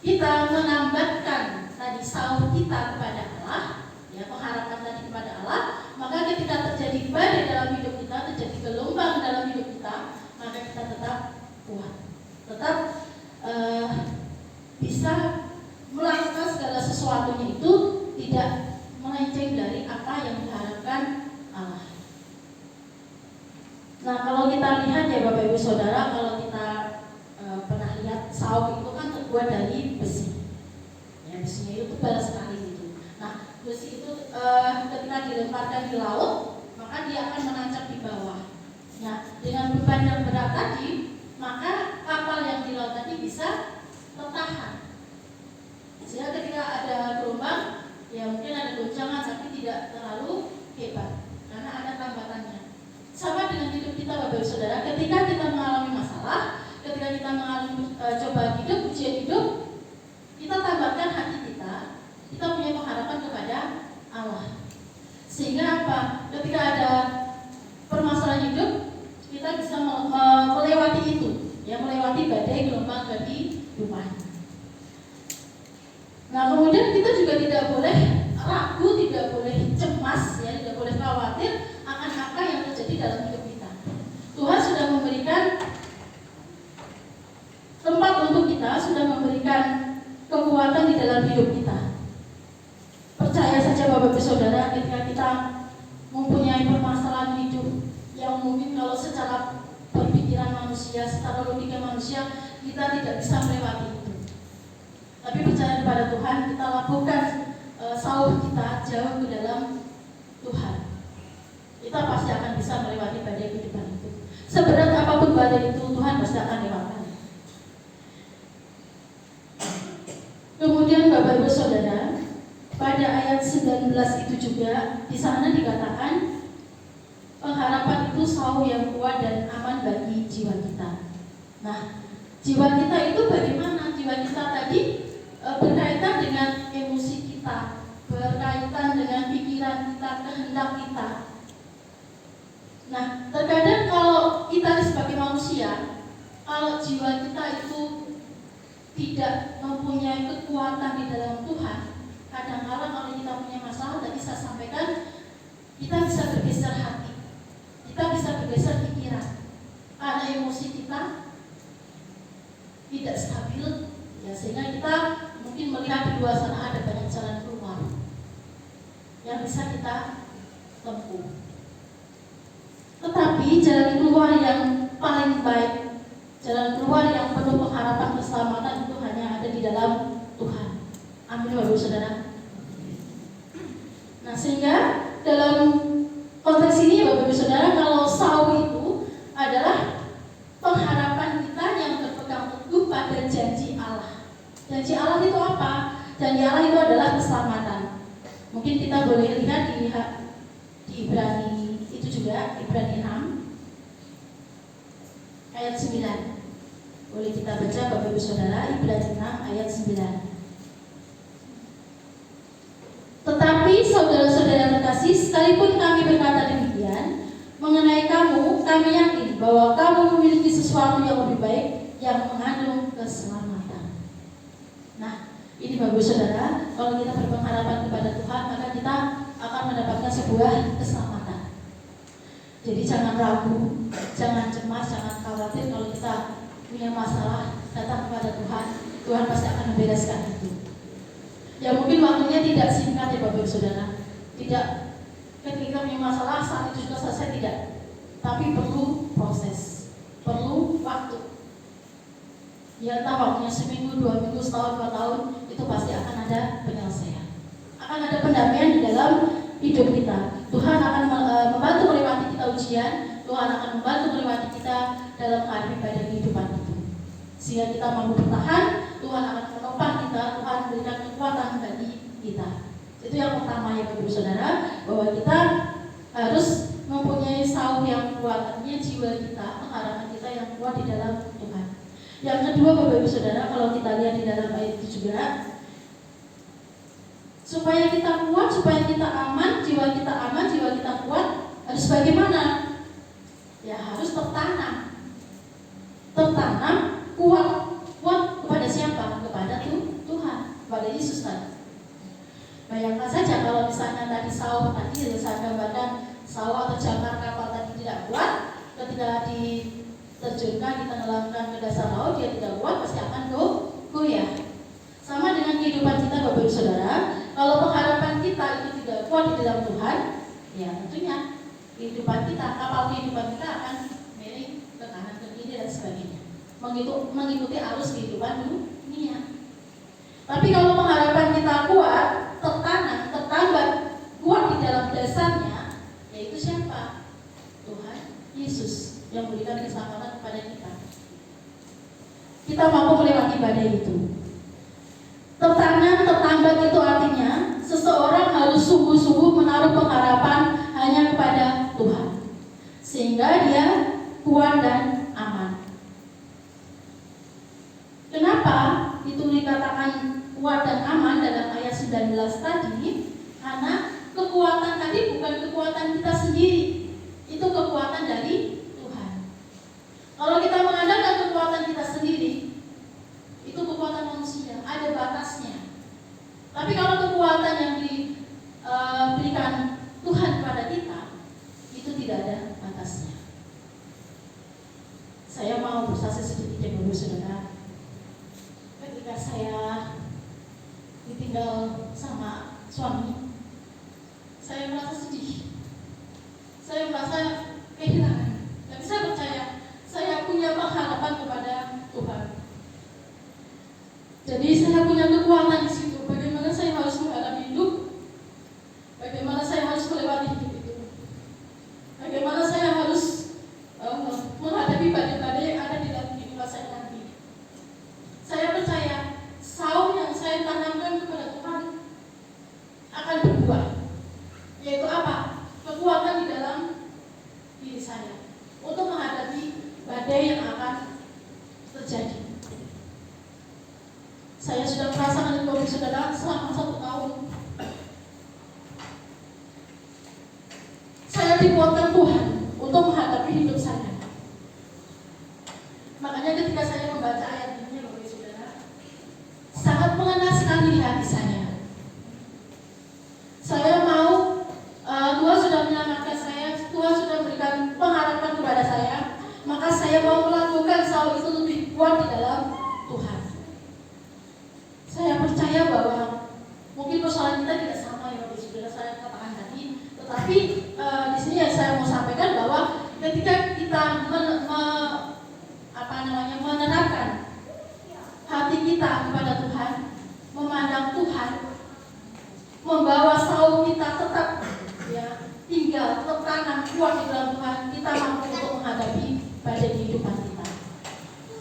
kita menambahkan tadi sahur kita kepada Allah, ya, pengharapan tadi kepada Allah, maka ketika terjadi badai dalam hidup kita, terjadi gelombang dalam hidup kita, maka kita tetap kuat, tetap bisa melakukan segala sesuatunya itu tidak melenceng dari apa yang diharapkan Allah. Nah, kalau kita lihat ya Bapak Ibu Saudara, kalau kita pernah lihat sauk itu kan terbuat dari besi. Ya, besinya itu tebal sekali gitu. Nah, besi itu ketika dilemparkan di laut, maka dia akan menancap di bawah. Nah, dengan beban yang berat tadi, maka kapal yang di laut tadi bisa tertahan. Sehingga ketika ada gelombang, ya mungkin ada goncangan tapi tidak terlalu hebat karena ada tambatannya. Sama dengan hidup kita Bapak Ibu Saudara, ketika kita mengalami masalah, ketika kita mengalami coba hidup, ujian hidup, kita tambahkan hati kita punya pengharapan kepada Allah. Sehingga apa? Ketika ada permasalahan hidup, kita bisa melewati itu, ya, melewati badai gelombang kehidupan. Nah, kemudian kita juga tidak boleh ragu, tidak boleh cemas, ya, tidak boleh khawatir akan apa yang terjadi dalam hidup kita. Tuhan sudah memberikan tempat untuk kita, sudah memberikan kekuatan di dalam hidup kita. Percaya saja Bapak Ibu Saudara, ketika kita mempunyai permasalahan hidup yang mungkin kalau secara berpikiran manusia, secara logika manusia, kita tidak bisa melewati itu. Tapi percaya kepada Tuhan, kita lakukan sahur kita jauh ke dalam Tuhan. Kita pasti akan bisa melewati badai kehidupan itu. Seberat apapun badai itu, Tuhan pasti akan lewatkan. Kemudian Bapak Ibu Saudara, pada ayat 19 itu juga di sana dikatakan pengharapan itu sahur yang kuat dan aman bagi jiwa kita. Nah, jiwa kita itu bagaimana? Jiwa kita tadi berkaitan dengan emosi kita, berkaitan dengan pikiran kita, kehendak kita. Nah, terkadang kalau kita sebagai manusia, kalau jiwa kita itu tidak mempunyai kekuatan di dalam Tuhan, kadang-kadang kalau kita punya masalah, tadi saya sampaikan, kita bisa bergeser hati, kita bisa bergeser pikiran, karena emosi kita tidak stabil, ya, sehingga kita mungkin melihat di luar sana ada banyak jalan keluar yang bisa kita tempuh. Tetapi jalan keluar yang paling baik, jalan keluar yang penuh pengharapan keselamatan itu hanya ada di dalam Tuhan. Amin Bapak Ibu Saudara. Nah, sehingga dalam konteks ini Bapak Ibu Saudara, kalau sahur itu adalah pengharapan kita yang berpegang teguh pada janji Allah. Janji Allah itu apa? Janji Allah itu adalah keselamatan. Mungkin kita boleh lihat di Ibrani itu juga, Ibrani 6 ayat 9. Boleh kita baca Bapak Ibu Saudara, Ibrani 6 ayat 9. Tetapi saudara-saudara terkasih, sekalipun kami berkata demikian mengenai kamu, kami yakin bahwa kamu memiliki sesuatu yang lebih baik yang mengandung keselamatan. Nah, ini Bapak Ibu Saudara, kalau kita berpengharapan kepada Tuhan, maka kita akan mendapatkan sebuah keselamatan. Jadi jangan ragu, jangan cemas, jangan khawatir kalau kita punya masalah, datang kepada Tuhan, Tuhan pasti akan membereskan itu. Ya mungkin waktunya tidak singkat ya Bapak Ibu Saudara, tidak ketika punya masalah saat itu sudah selesai, tidak. Tapi perlu proses, perlu waktu. Ya entah waktunya seminggu, 2 minggu, setahun, 2 tahun, itu pasti akan ada penyelesaian. Akan ada pendamaian di dalam hidup kita. Tuhan akan membantu melewati kita ujian, Tuhan akan membantu melewati kita dalam menghadapi badai kehidupan itu. Sehingga kita mampu bertahan, Tuhan akan menopang kita, Tuhan memberikan kekuatan bagi kita. Itu yang pertama ya Bapak Ibu Saudara, bahwa kita harus mempunyai sahur yang kuat, artinya jiwa kita, pengharapan kita yang kuat di dalam Tuhan. Yang kedua Bapak Ibu Saudara, kalau kita lihat di dalam ayat itu juga, supaya kita kuat, supaya kita aman, jiwa kita kuat, harus bagaimana? ya harus tertanam kuat kepada siapa? Kepada Tuhan, kepada Yesus tadi. Bayangkan saja kalau misalnya tadi sawah tadi saya gambarkan sawah atau jangkar kapal tadi tidak kuat, ketika diterjunkan, ditenggelamkan ke dasar laut, dia tidak kuat, pasti akan goyah. Sama dengan kehidupan kita, Bapak Ibu Saudara. Kalau pengharapan kita itu tidak kuat di dalam Tuhan, ya tentunya kehidupan kita, kapal kehidupan kita akan miring ke kanan ke kiri dan sebagainya, mengikuti arus kehidupan dunia. Tapi kalau pengharapan kita kuat, tertanam, tertambat, kuat di dalam dasarnya, yaitu siapa? Tuhan Yesus yang memberikan keselamatan kepada kita. Kita mampu melewati badai itu. Tertanam, tertambat itu artinya seseorang harus sungguh-sungguh menaruh pengharapan hanya kepada Tuhan, sehingga dia kuat dan aman. Kenapa itu dikatakan kuat dan aman dalam ayat 19 tadi? Karena kekuatan tadi bukan kekuatan kita sendiri, itu kekuatan dari Tuhan. Kalau kita mengandalkan kekuatan kita sendiri, itu kekuatan manusia, ada batasnya. Tapi kalau kekuatan yang diberikan Tuhan kepada kita, itu tidak ada batasnya. Saya mau bersaksi sedikit ya Bapak Saudara. Ketika saya ditinggal sama suami, saya merasa sedih. Saya merasa kehilangan. Dan saya percaya saya punya pengharapan kepada Tuhan. Jadi saya punya kekuatan di situ. Bagaimana saya harus menghadapi hidup, bagaimana saya harus melewati hidup itu, bagaimana saya harus menghadapi badai-badai yang ada di dalam kehidupan saya nanti. Saya percaya saung yang saya tanamkan kepada Tuhan akan berbuah, yaitu apa? Kekuatan di dalam diri saya untuk menghadapi badai yang akan terjadi. Saya sudah merasakan itu Bapak Saudara selama 1 tahun. Saya dikuatkan Tuhan untuk menghadapi hidup saya. Makanya ketika saya membaca ayat ini Bapak Saudara, sangat mengena sekali di hati saya. Saya mau Tuhan sudah menyelamatkan saya, Tuhan sudah memberikan pengharapan kepada saya, maka saya mau melakukan saung itu lebih kuat di dalam Tuhan. Saya percaya bahwa mungkin persoalan kita tidak sama ya Bapak Saudara saya katakan tadi, tetapi di sini yang saya mau sampaikan bahwa ketika kita menerapkan hati kita kepada Tuhan, memandang Tuhan, membawa saung kita tetap ya tinggal tertanam kuat di dalam Tuhan, kita mampu untuk menghadapi badai kehidupan kita,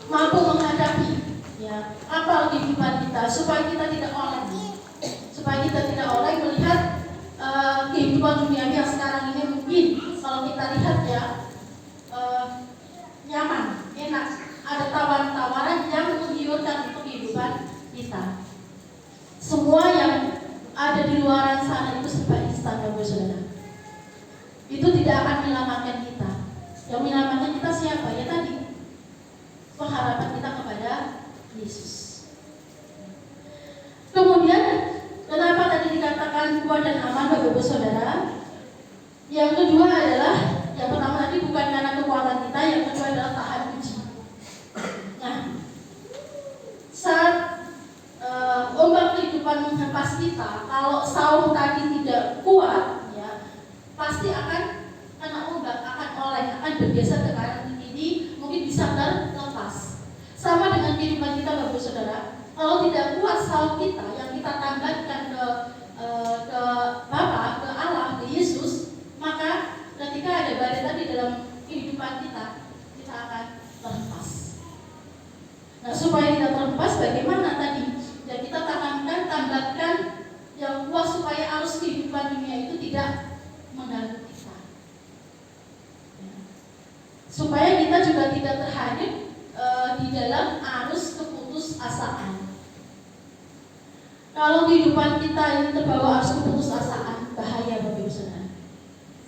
mampu menghadapi ya kapal kehidupan kita, supaya kita tidak oleng melihat kehidupan dunia yang sekarang ini. Mungkin kalau kita lihat ya nyaman, enak, ada tawaran-tawaran yang menggiurkan untuk kehidupan kita. Semua yang ada di luaran sana itu serba instan Bapak Saudara. Itu tidak akan menyelamatkan kita. Yang menyelamatkan kita siapa? Ya tadi pengharapan kita kepada Yesus. Kemudian kenapa tadi dikatakan kuat dan aman Bapak Saudara? Yang kedua adalah, yang pertama tadi bukan karena kekuatan kita, yang kedua adalah tahan uji. Nah, saat ombak kehidupan menghempas kita, kalau saung tadi tidak kuat, ya pasti akan kena ombak, akan oleng, akan bergeser ke kanan ke kiri, mungkin bisa terlepas. Sama dengan kehidupan kita Bapak Saudara, kalau tidak kuat saung kita yang kita tambatkan ke Bapa, ke Allah, ke Yesus, maka ketika ada badai tadi dalam kehidupan kita akan terlepas. Nah, supaya tidak terlepas, bagaimana tadi? Ya kita tanamkan, tambatkan yang kuat supaya arus kehidupan dunia itu tidak mengganggu kita. Ya. Supaya kita juga tidak terhanyut di dalam arus keputusasaan. Kalau kehidupan kita ini terbawa arus keputusasaan, bahaya Bapak Ibu Saudara.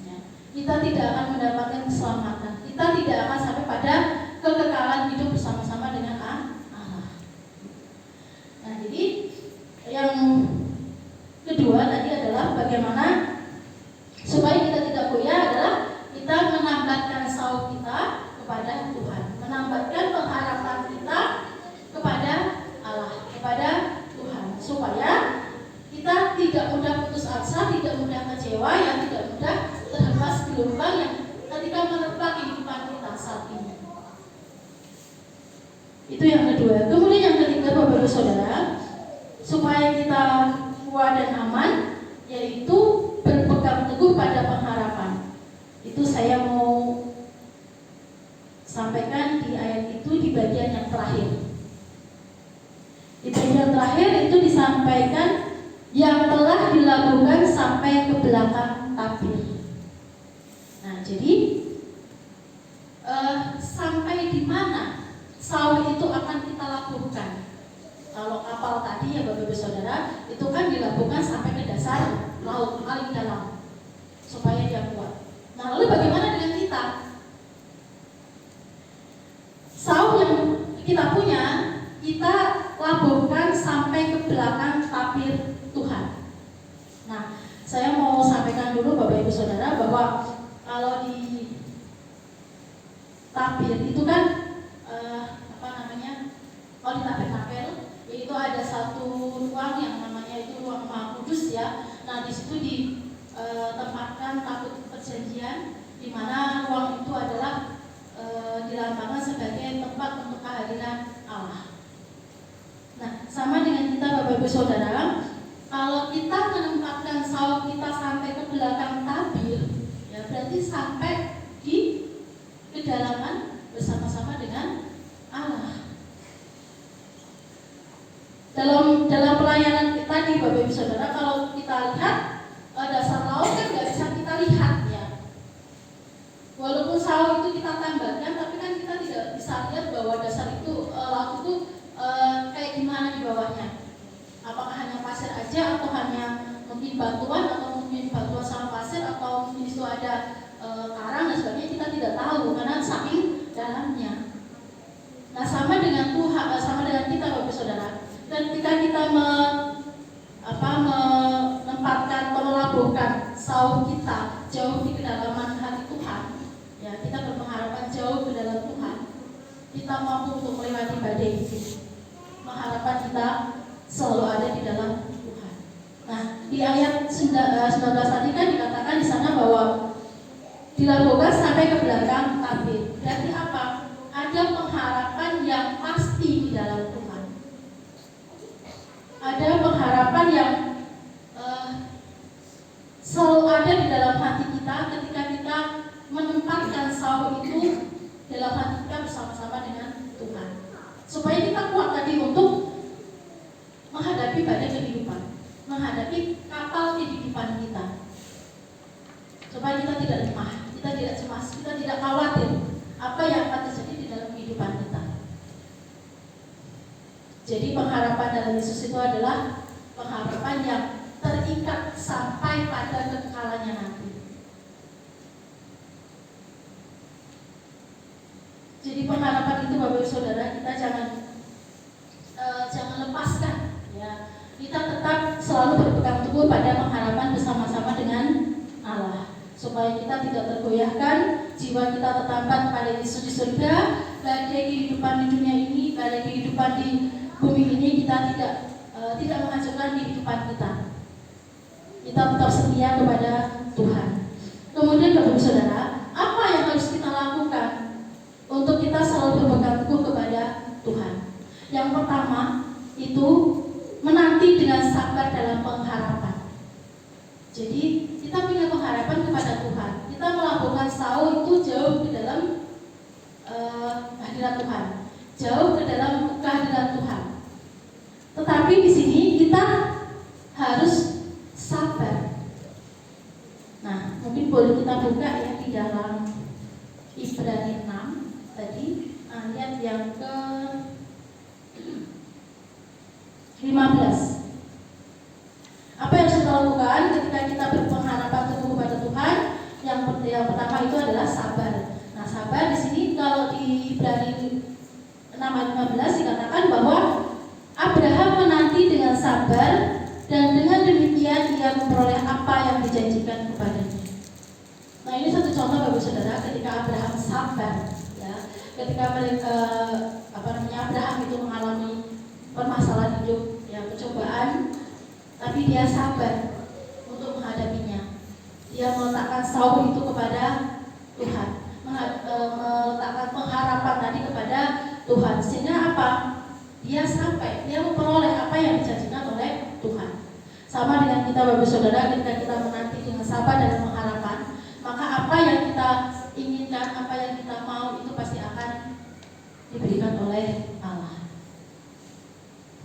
Ya. Kita tidak akan mendapatkan keselamatan, kita tidak akan sampai pada kekekalan hidup bersama-sama dengan Allah. Nah, jadi yang kedua tadi adalah bagaimana supaya kita tidak goyah adalah kita menambatkan sauk kita kepada Tuhan, menambatkan pengharapan kita kepada Allah, kepada Tuhan, supaya kita tidak mudah putus asa, tidak mudah kecewa, yang tidak mudah terhempas gelombang yang ketika menerpa kehidupan kita saat ini. Itu yang kedua. Kemudian yang ketiga, Bapak Ibu Saudara, supaya kita kuat dan aman, yaitu berpegang teguh pada pengharapan. Itu saya mau sampaikan di ayat itu di bagian yang terakhir. Di bagian terakhir itu disampaikan yang telah dilakukan sampai ke belakang tabir. Nah, jadi sampai di mana sauk itu akan kita labuhkan? Kalau kapal tadi ya Bapak Ibu Saudara, itu kan dilabuhkan sampai ke dasar laut paling dalam supaya dia kuat. Nah, lalu bagaimana dengan kita? Sauk yang kita punya, kita labuhkan sampai ke belakang tabir Tuhan. Nah, saya mau sampaikan dulu Bapak Ibu Saudara bahwa kalau di tabir itu kan kalau di tabernakel itu ada satu ruang yang namanya itu ruang Maha Kudus ya. Nah, di situ ditempatkan tabut perjanjian, di mana ruang itu adalah dilambangkan sebagai tempat untuk kehadiran Allah. Nah, sama dengan kita Bapak Ibu Saudara, kalau kita menempatkan sauk kita sampai ke belakang tabir, ya berarti sampai di kedalaman bersama-sama dengan Allah. Dalam pelayanan kita di Bapak Ibu Saudara, kalau kita lihat dasar laut kan nggak bisa kita lihat ya. Walaupun sauk itu kita tambahkan, tapi kan kita tidak bisa lihat bahwa dasar itu laut itu kayak gimana di bawahnya. Apakah hanya pasir aja atau hanya mungkin batuan atau mungkin batuan sama pasir atau mungkin itu ada karang dan sebagainya, kita tidak tahu karena saking dalamnya. Nah, sama dengan Tuhan, sama dengan kita Bapak Ibu Saudara. Ketika kita menempatkan atau melabuhkan sauk kita jauh di kedalaman hati Tuhan, ya kita berpengharapan jauh ke dalam Tuhan, kita mampu untuk melewati badai hidup. Pengharapan kita selalu ada di dalam Tuhan. Nah, di ayat 19 tadi kan dikatakan di sana bahwa dilabuhkan sampai ke belakang tabir. Berarti apa? Ada pengharapan yang pasti di dalam Tuhan. Ada pengharapan yang selalu ada di dalam hati kita ketika kita menempatkan sauk itu dalam hati kita bersama-sama dengan Tuhan, supaya kita kuat tadi untuk menghadapi badai kehidupan, menghadapi kapal kehidupan kita, supaya kita tidak lemah, kita tidak cemas, kita tidak khawatir apa yang akan terjadi di dalam kehidupan kita. Jadi pengharapan dalam Yesus itu adalah pengharapan yang terikat sampai pada kekekalannya nanti. Jadi pengharapan itu Bapak Ibu Saudara, kita jangan lepaskan ya. Kita tetap selalu berpegang teguh pada pengharapan bersama-sama dengan Allah, supaya kita tidak tergoyahkan, jiwa kita tertambat pada Yesus di surga, badai kehidupan di dunia ini, badai kehidupan di bumi ini kita tidak menghancurkan kehidupan kita. Kita tetap setia kepada Tuhan. Kemudian Bapak Ibu Saudara, apa yang harus kita lakukan untuk kita selalu berpegang teguh kepada Tuhan? Yang pertama itu menanti dengan sabar dalam pengharapan. Jadi kita punya pengharapan kepada Tuhan. Kita melakukan sauk itu jauh ke dalam hadirat Tuhan, jauh ke dalam kehadiran Tuhan. Tetapi di sini kita harus sabar. Nah, mungkin boleh kita buka ya di dalam Ibrani 6 tadi ayat yang ke 15. Apa yang harus kita lakukan ketika kita berpengharapan teguh kepada Tuhan? Yang pertama itu adalah sabar. Nah, sabar ayat 15 dikatakan bahwa Abraham menanti dengan sabar dan dengan demikian ia memperoleh apa yang dijanjikan kepadanya. Nah, ini satu contoh Bapak Saudara ketika Abraham sabar, ya. Ketika Abraham itu mengalami permasalahan hidup, ya, pencobaan, tapi dia sabar untuk menghadapinya. Dia meletakkan Saul itu kepada Tuhan, meletakkan pengharapan tadi kepada Tuhan, sehingga apa? Dia sampai, dia memperoleh apa yang dijanjikan oleh Tuhan. Sama dengan kita Bapak Saudara, ketika kita menanti dengan sabar dan pengharapan, maka apa yang kita inginkan, apa yang kita mau itu pasti akan diberikan oleh Allah.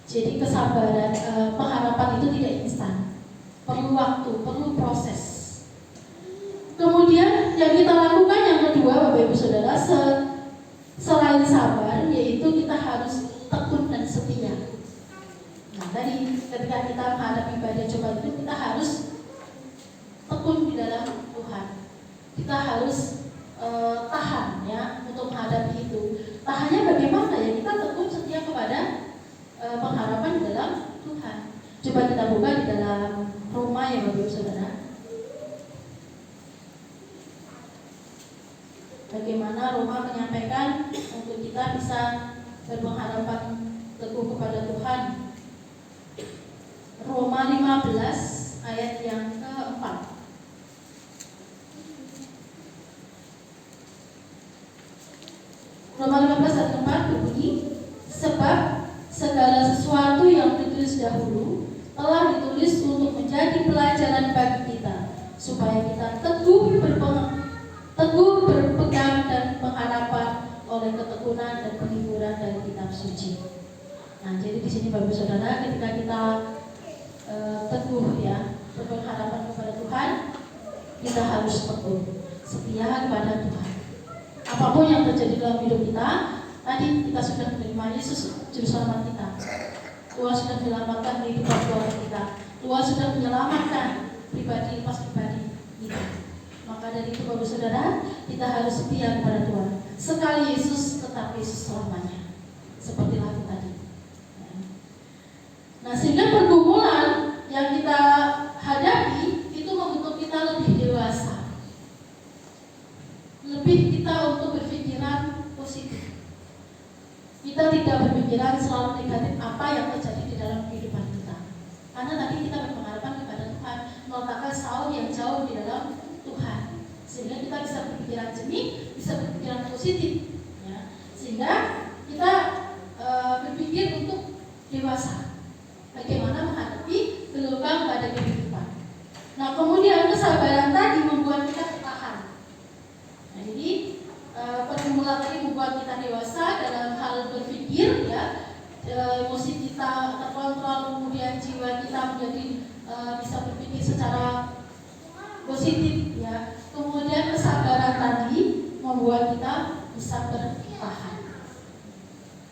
Jadi kesabaran, pengharapan itu tidak instan, perlu waktu, perlu proses. Kemudian yang kita lakukan yang kedua Bapak Ibu Saudara, selain sabar, yaitu kita harus tekun dan setia. Nah, tadi ketika kita menghadapi badai cobaan itu kita harus tekun di dalam Tuhan. Kita harus tahan, ya, untuk menghadapi itu. Tahannya bagaimana? Ya, kita tekun setia kepada pengharapan di dalam Tuhan. Coba kita buka di dalam Roma, ya Bapak Ibu Saudara. Bagaimana Roma menyampaikan untuk kita bisa berpengharapan teguh kepada Tuhan. Roma 15 ayat yang keempat. Roma 15 ayat keempat berbunyi, sebab segala sesuatu yang ditulis dahulu telah ditulis untuk menjadi pelajaran bagi kita, supaya kita teguh berpegang dan pengharapan oleh ketekunan dan penghiburan dari kitab suci. Nah, jadi di sini Bapak Saudara, ketika kita teguh, ya, berpengharapan kepada Tuhan, kita harus teguh, setia kepada Tuhan. Apapun yang terjadi dalam hidup kita, tadi kita sudah menerima Yesus juru selamat kita. Tuhan sudah menyelamatkan kehidupan keluarga kita. Tuhan sudah menyelamatkan pribadi kita. Maka dari itu Bapak Saudara, kita harus setia kepada Tuhan. Sekali Yesus, tetap Yesus selamanya. Seperti lagu tadi. Nah, sehingga pergumulan yang kita hadapi itu membentuk kita lebih dewasa. Lebih kita untuk berpikiran positif. Kita tidak berpikiran selalu negatif apa yang terjadi di dalam kehidupan kita. Karena tadi kita berpengharapan kepada Tuhan, meletakkan Saul yang jauh di dalam Tuhan, sehingga kita bisa berpikiran jernih, bisa berpikiran positif, ya. Sehingga kita berpikir untuk dewasa, bagaimana menghadapi gelombang pada kehidupan. Nah, kemudian kesabaran tadi membuat kita bertahan. Nah, jadi pergumulan tadi membuat kita dewasa dalam hal berpikir, ya, emosi kita terkontrol, kemudian jiwa kita menjadi bisa berpikir secara positif, ya. Kemudian kesabaran tadi membuat kita bisa bertahan.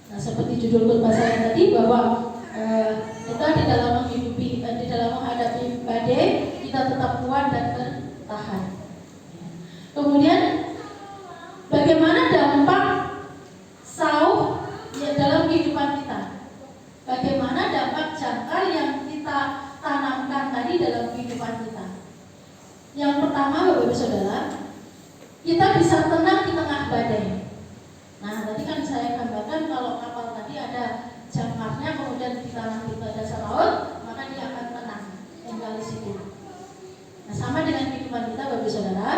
Nah, seperti judul khotbah saya tadi, bahwa kita di dalam menghadapi badai kita tetap kuat dan bertahan. Kemudian bagaimana dampak Saul, ya, dalam kehidupan kita? Bagaimana dampak jangkar yang kita tanamkan tadi dalam kehidupan kita? Yang pertama Bapak Ibu Saudara, kita bisa tenang di tengah badai. Nah, tadi kan saya gambarkan kalau kapal tadi ada jangkarnya, kemudian ditanam di dasar laut, maka dia akan tenang tinggal di situ. Nah, sama dengan kehidupan kita Bapak Ibu Saudara,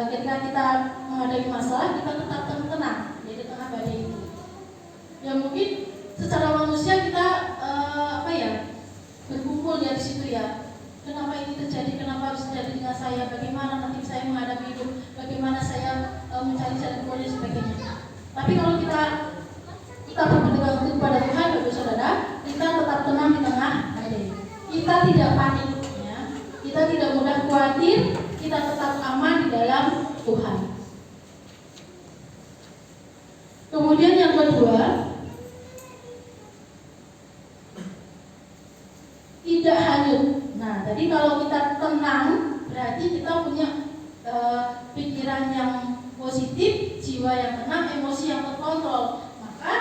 ketika kita menghadapi masalah, kita tetap tenang di tengah badai itu. Ya, mungkin secara manusia kita berkumpul ya di situ, ya. Kenapa ini terjadi? Kenapa harus terjadi dengan saya? Bagaimana nanti saya menghadapi hidup? Bagaimana saya mencari jalan keluar dan sebagainya? Tapi kalau kita berpegang teguh kepada Tuhan, Bapak Saudara, kita tetap tenang di tengah badai. Kita tidak panik, ya. Kita tidak mudah khawatir. Kita tetap aman di dalam Tuhan. Kemudian yang kedua, tidak hanyut. Nah, tadi kalau kita tenang, berarti kita punya pikiran yang positif, jiwa yang tenang, emosi yang terkontrol. Maka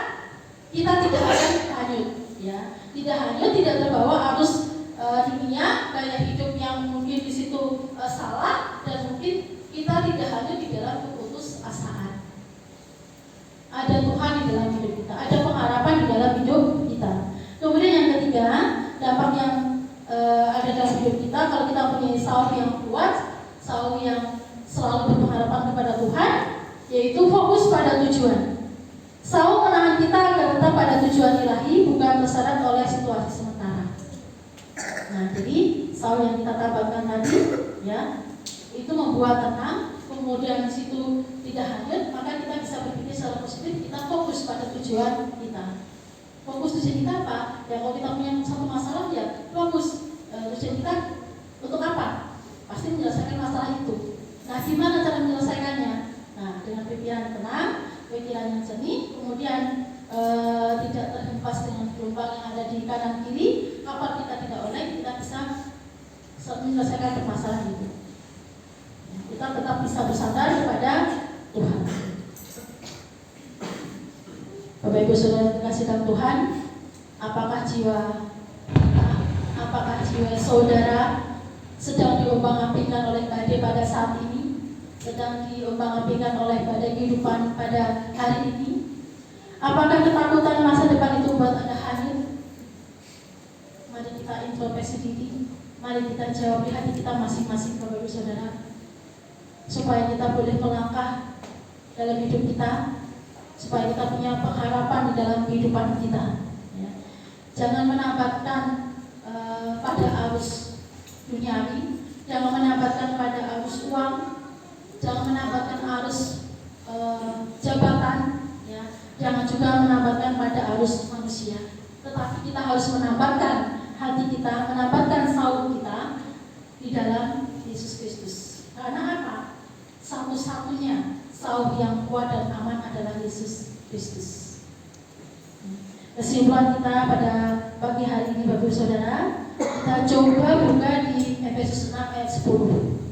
tidak hanyut, tidak terbawa arus dunia, gaya hidup yang mungkin di situ salah, dan mungkin kita tidak hanyut di dalam keputusasaan. Ada Tuhan di dalam hidup kita, ada pengharapan di dalam hidup kita. Kemudian yang ketiga, dampak yang ada dalam hidup kita, kalau kita punya Saul yang kuat, Saul yang selalu berpengharapan kepada Tuhan, yaitu fokus pada tujuan. Saul menahan kita agar tetap pada tujuan ilahi, bukan terseret oleh situasi sementara. Nah, jadi Saul yang kita tabatkan tadi, ya, itu membuat tenang, kemudian di situ tidak hanyut, maka kita bisa berpikir secara positif, kita fokus pada tujuan kita. Fokus tujuan kita apa? Ya, kalau kita punya satu masalah, ya fokus tujuan kita untuk apa? Pasti menyelesaikan masalah itu. Nah, gimana cara menyelesaikannya? Nah, dengan pikiran tenang, pikiran yang jernih, kemudian tidak terhempas dengan gelombang yang ada di kanan kiri. Kapal kita tidak oleng, kita bisa menyelesaikan permasalahan itu. Kita tetap bisa bersandar kepada Tuhan. Bapak Ibu Saudara dikasih dalam Tuhan, apakah jiwa kita, apakah jiwa saudara sedang diombang-ambingkan oleh badai pada saat ini, sedang diombang-ambingkan oleh badai kehidupan pada hari ini? Apakah ketakutan masa depan itu buat Anda hanyut? Mari kita introspeksi diri, mari kita jawab di hati kita masing-masing, Bapak Ibu Saudara, supaya kita boleh melangkah dalam hidup kita, supaya kita punya pengharapan di dalam kehidupan kita, ya. Jangan menambatkan pada arus duniawi, jangan menambatkan pada arus uang, jangan menambatkan arus jabatan, ya. Jangan juga menambatkan pada arus manusia, tetapi kita harus menambatkan hati kita, menambatkan Saul kita di dalam Yesus Kristus. Karena apa? Satu-satunya Saul yang kuat dan aman adalah Yesus Kristus. Kesimpulan kita pada pagi hari ini, Bapak Saudara, kita coba buka di Efesus 6 ayat 10.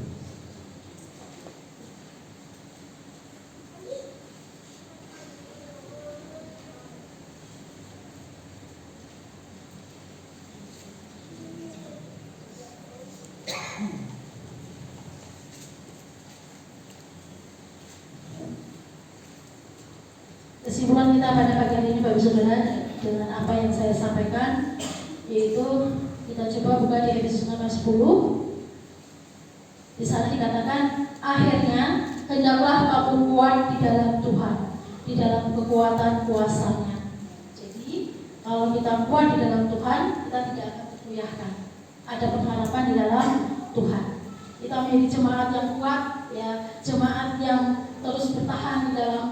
Kesimpulan kita pada pagi hari ini, Bapak Saudara, dengan apa yang saya sampaikan, yaitu kita coba buka di Efesus 6 ayat 10. Di sana dikatakan, akhirnya hendaklah kamu kuat di dalam Tuhan, di dalam kekuatan kuasa-Nya. Jadi kalau kita kuat di dalam Tuhan, kita tidak akan tergoyahkan. Ada pengharapan di dalam Tuhan. Kita menjadi jemaat yang kuat, ya, jemaat yang terus bertahan di dalam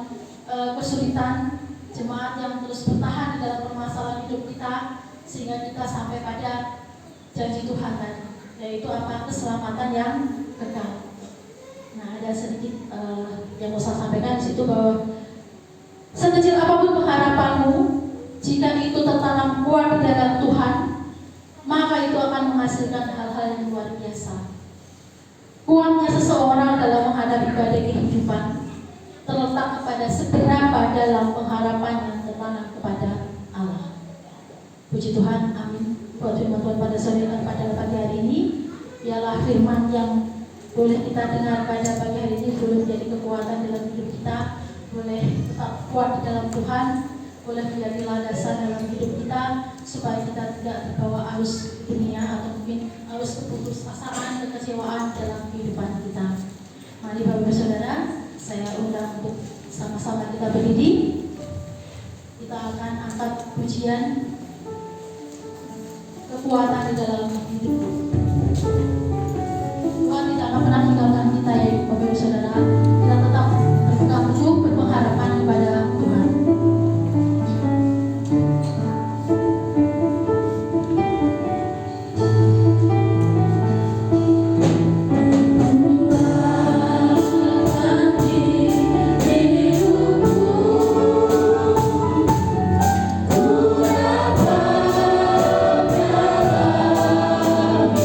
kesulitan, jemaat yang terus bertahan di dalam permasalahan hidup kita, sehingga kita sampai pada janji Tuhan tadi, yaitu apa? Keselamatan yang kekal. Nah, ada sedikit yang mau saya sampaikan di situ, bahwa sekecil apapun pengharapanmu, jika itu tertanam kuat di dalam Tuhan, maka itu akan menghasilkan hal-hal yang luar biasa. Kuatnya seseorang dalam menghadapi badai kehidupan terletak kepada seberapa dalam pengharapan yang tertanam kepada Allah. Puji Tuhan, amin. Buat firman Tuhan pada sore pada pagi hari ini, ialah firman yang boleh kita dengar pada pagi hari ini, boleh menjadi kekuatan dalam hidup kita, boleh tetap kuat di dalam Tuhan, boleh menjadi landasan dalam hidup kita, supaya kita tidak terbawa arus dunia atau mungkin arus keputusasaan, kekecewaan dalam kehidupan kita. Mari Bapak Saudara, saya undang untuk sama-sama kita berdiri. Kita akan angkat pujian kekuatan di dalam hidup. Tuhan tidak akan pernah meninggalkan kita, ya Bapak Saudara. Kita tetap berpegang teguh, berpengharapan kepada Tuhan. Ku dapat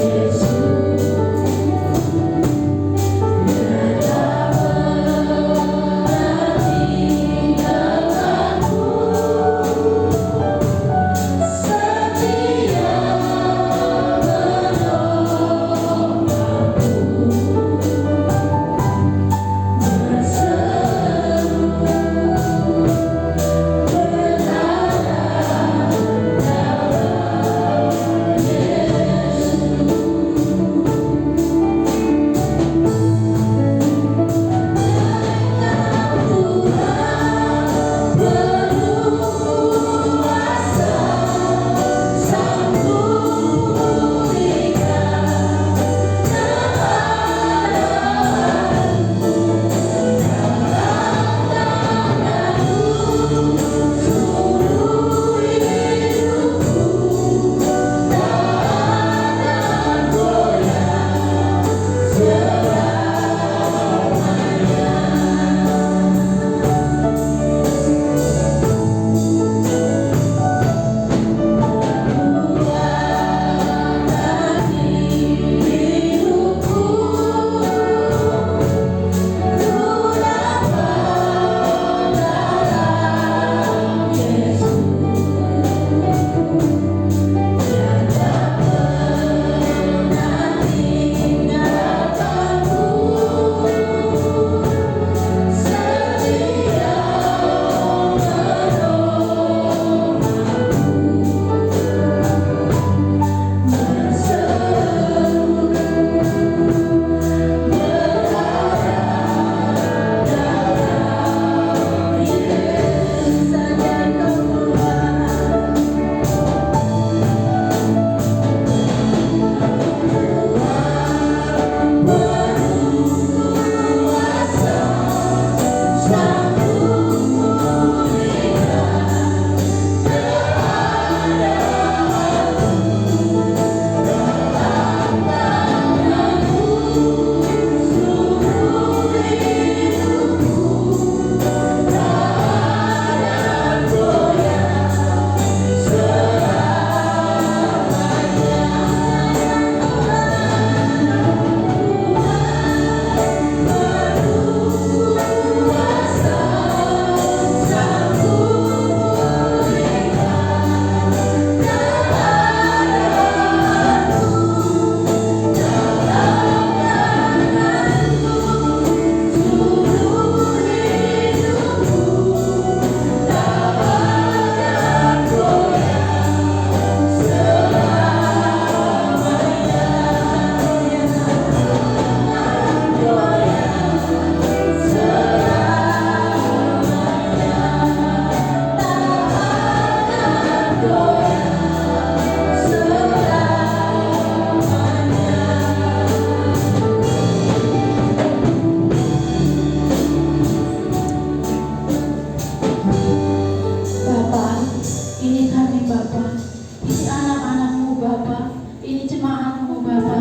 Bapa. Ini jemaat-Mu Bapa.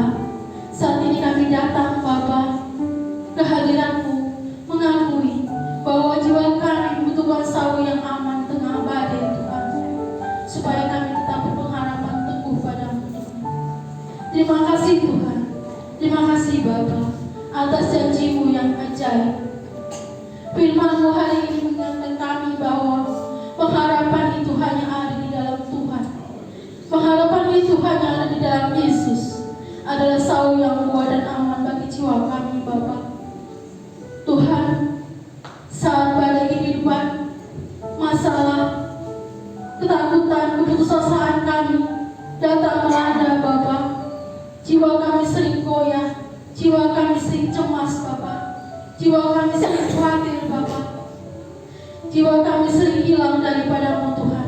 Saat ini kami datang Bapa ke hadirat-Mu, mengakui bahwa jiwa kami membutuhkan sawu yang aman tengah badai Tuhan, supaya kami tetap berpengharapan teguh pada-Mu Tuhan. Terima kasih Tuhan, terima kasih Bapa atas janji-Mu yang ajaib. Firman-Mu hari ini mengingatkan kami bahwa pengharapan itu hanya ada di dalam Tuhan. Pengharapan itu hanya ada di dalam Yesus. Adalah sawu yang kuat dan aman bagi jiwa kami Bapa. Tuhan, saat badai kehidupan, masalah, ketakutan, keputusasaan kami datang melanda Bapa, jiwa kami sering goyah, jiwa kami sering cemas Bapa, jiwa kami sering khawatir Bapa, jiwa kami sering hilang daripada-Mu Tuhan.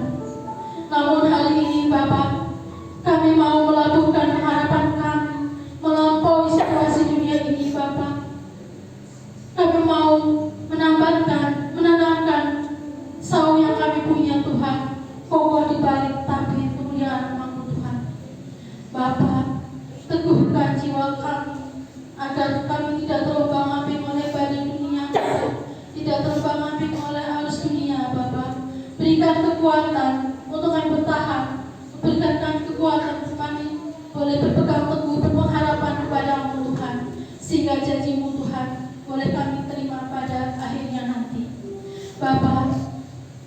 Namun hari ini Bapa, kami mau melabuhkan harapan kami melampaui situasi dunia ini Bapa. Kami mau menanamkan sawu yang kami punya Tuhan, kokoh di balik tabir kemuliaan nama Tuhan. Bapa, teguhkan jiwa kami agar kami tidak terombang-ambing oleh badai dunia, tidak terombang-ambing oleh arus dunia Bapa. Berikan kekuatan untuk kami bertahan, berikan kami kekuatan untuk kami boleh berpegang teguh, berpengharapan kepada-Mu Tuhan, sehingga janji-Mu Tuhan boleh kami terima pada akhirnya nanti. Bapa,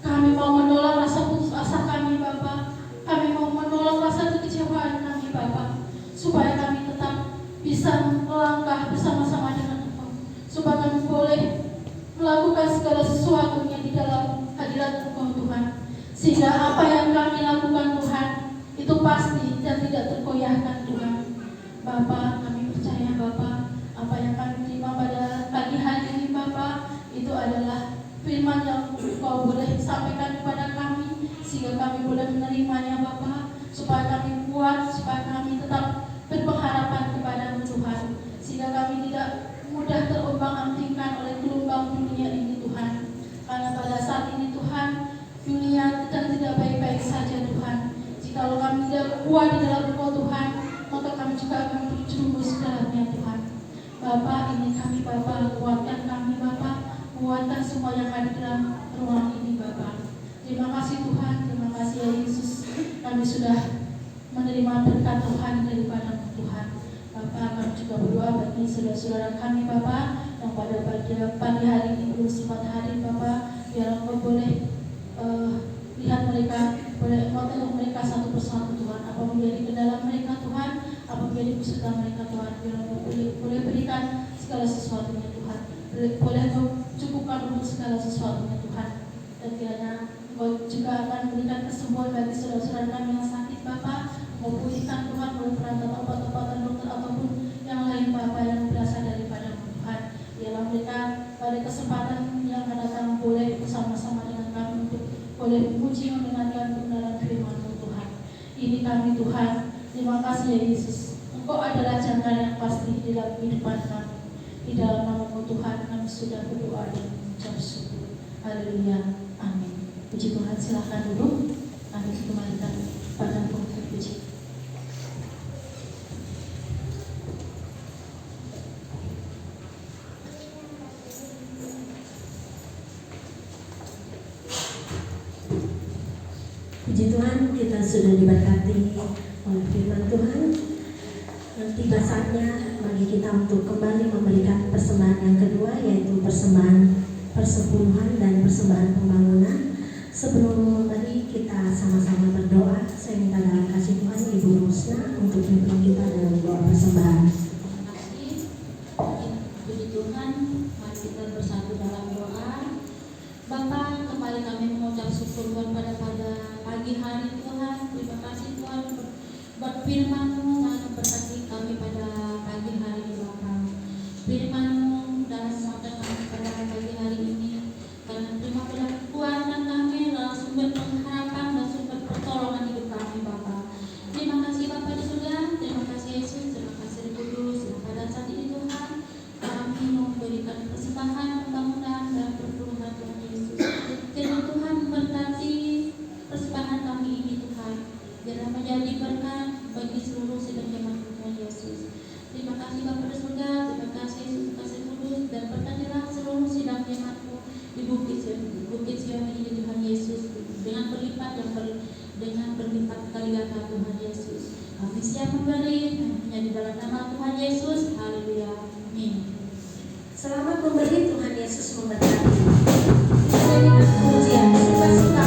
kami mau menolak rasa putus asa kami Bapa, kami mau menolak rasa kekecewaan kami Bapa, supaya kami tetap bisa melangkah bersama-sama dengan Engkau, supaya kami boleh melakukan segala sesuatunya di dalam hadirat Engkau Tuhan, sehingga apa yang kami lakukan Tuhan itu pasti dan tidak tergoyahkan Tuhan. Bapa, kami percaya Bapa, apa yang kami terima pada pagi hari ini Bapa, itu adalah firman yang Engkau boleh sampaikan kepada kami, sehingga kami boleh menerimanya Bapa, supaya kami kuat, supaya kami tetap berpengharapan kepada-Mu Tuhan, sehingga kami tidak mudah terombang-ambingkan oleh gelombang dunia ini Tuhan. Karena pada saat ini Tuhan, dunia sedang tidak baik-baik saja Tuhan. Jikalau kami tidak kuat di dalam Engkau Tuhan, maka kami juga akan terjerumus ke dalamnya Tuhan. Bapa, ini kami Bapa, kuatkan kami Bapa, kuatkan semua yang ada di dalam ruang ini Bapa. Terima kasih Tuhan, terima kasih ya Yesus, kami sudah menerima berkat Tuhan daripada-Mu Tuhan. Bapa, kami juga berdoa bagi saudara-saudara kami Bapa, yang pada pagi hari ini belum sempat hadir Bapa, biar Engkau boleh lihat mereka, boleh untuk mereka satu persatu Tuhan, apa menjadi kendala mereka Tuhan, apa menjadi peserta mereka Tuhan, biar Engkau boleh berikan segala sesuatunya Tuhan, boleh Engkau cukupkan untuk segala sesuatunya Tuhan, dan kiranya Engkau juga akan berikan kesembuhan bagi saudara-saudara kami yang sakit Bapa, Engkau pulihkan Tuhan melalui perantara obat-obatan dokter ataupun yang lain Bapa yang berasal daripada-Mu Tuhan. Biarlah mereka pada kesempatan yang akan datang boleh bersama-sama dengan kami untuk boleh memuji mendengarkan kebenaran firman-Mu Tuhan. Ini kami Tuhan, terima kasih ya Yesus, Engkau adalah jangka yang pasti di dalam kehidupan kami. Di dalam nama-Mu Tuhan kami sudah berdoa dan mengucap syukur. Haleluya, amin. Puji Tuhan, silahkan duduk. Kami kembalikan pada pokok puji. Puji Tuhan, kita sudah diberkati oleh firman Tuhan. Tiba saatnya bagi kita untuk kembali memberikan persembahan yang kedua, yaitu persembahan persepuluhan dan persembahan pembangunan. Sebelum tadi kita sama-sama berdoa, saya minta dalam kasih Tuhan Ibu Rusna untuk memimpin kita dalam doa persembahan. Terima kasih. Puji Tuhan, mari kita bersatu dalam doa. Bapa, kembali kami mengucap syukur Tuhan pada pagi hari Tuhan. Terima kasih Tuhan buat firman-Mu yang memberkati kami pada pagi hari ini Bapa. Firman-Mu dalam menguatkan kami pada pagi hari ini, karena terima pada kekuatan kami adalah sumber pengharapan dan sumber pertolongan hidup kami Bapa. Terima kasih Bapa di surga, terima kasih Yesus, terima kasih Roh Kudus. Pada saat ini Tuhan, kami memberikan persembahan pembangunan dan perpuluhan Tuhan Yesus. Firman Tuhan memberkati persembahan kami ini Tuhan, biarlah menjadi berkat kasih Bapa di surga, terima kasih Yesus kasih kudus, dan berkatilah seluruh sidang jemaatmu di Bukit Sion ini Tuhan Yesus, dengan berlipat dengan berlipat kali ganda Tuhan Yesus. Kami siap memberi hanya di dalam nama Tuhan Yesus. Haleluya. Amin. Selamat memberi, Tuhan Yesus memberkati. Kita nyanyikan pujian suka-suka.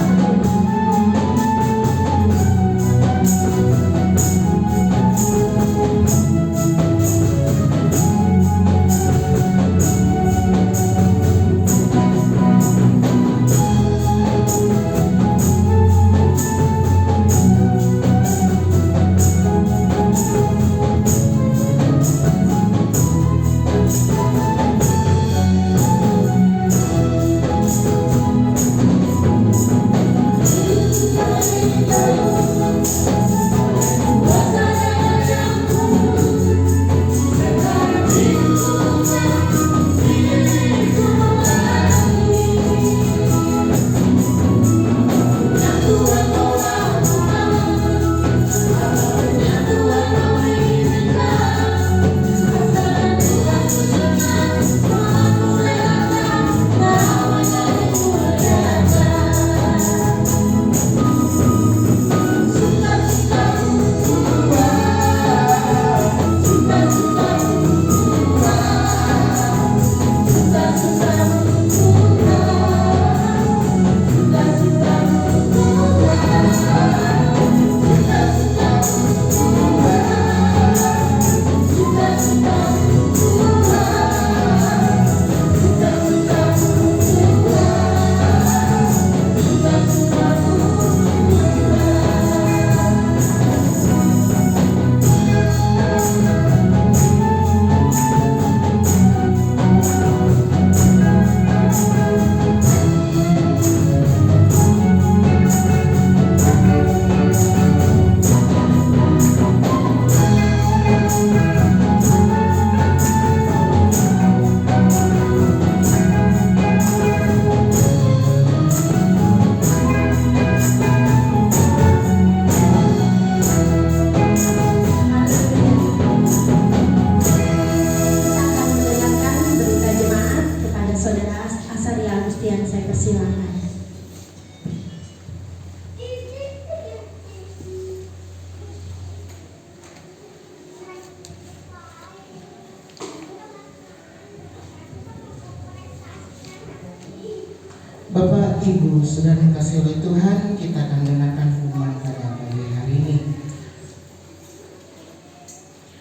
Bapak, Ibu, Saudara yang dikasihi oleh Tuhan, kita akan mendengarkan firman pada pagi hari ini.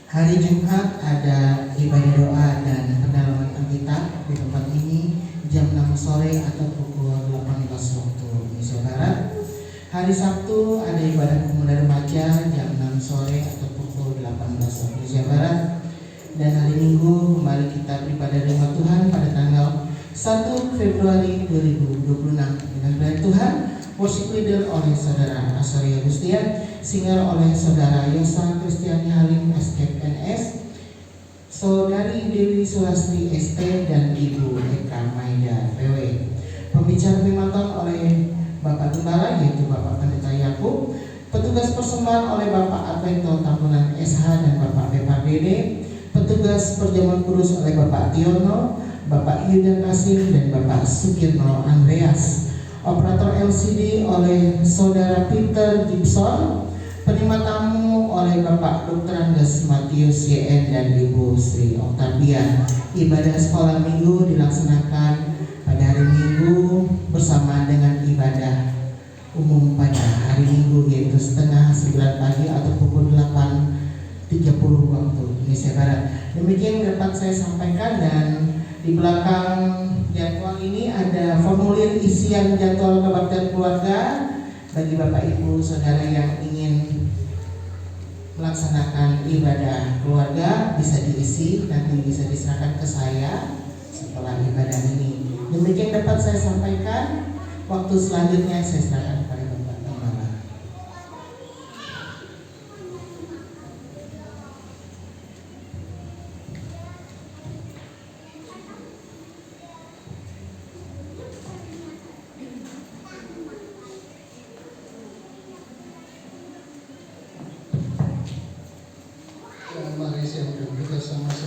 Hari Jumat ada ibadah doa dan pendalaman Alkitab di tempat ini jam 6 sore atau pukul 18 waktu Indonesia Barat. Hari Sabtu ada ibadah pemuda remaja jam 6 sore atau pukul 18 waktu Indonesia Barat. Dan hari Minggu kembali kita beribadah di rumah Tuhan pada tanggal 1 Februari 2026 dengan firman Tuhan, worship leader oleh Saudara Asari Agustian, singer oleh Saudara Yosa Kristiani Halim SKPNS, Saudari Dewi Sulastri ST dan Ibu Eka Maida PW. Pembicara primaton oleh Bapak Gembala yaitu Bapak Pendeta Yakub, petugas persembahan oleh Bapak Advento Tampunan SH dan Bapak PPBD, petugas perjamuan kudus oleh Bapak Tiono, Bapak Yuda Kasim dan Bapak Sukirno Andreas. Operator LCD oleh Saudara Peter Gibson. Penerima tamu oleh Bapak Dr. Andes Matius YN dan Ibu Sri Octavia. Ibadah sekolah minggu dilaksanakan pada hari Minggu bersamaan dengan ibadah umum pada hari Minggu, yaitu setengah 9 pagi atau pukul 8.30 waktu Indonesia Barat. Demikian dapat saya sampaikan, dan di belakang jadwal ini ada formulir isian jadwal kebaktian keluarga bagi Bapak Ibu Saudara yang ingin melaksanakan ibadah keluarga, bisa diisi, nanti bisa diserahkan ke saya setelah ibadah ini. Demikian dapat saya sampaikan. Waktu selanjutnya saya serahkan kepada Bapak Gembala. Mari saya bersama-sama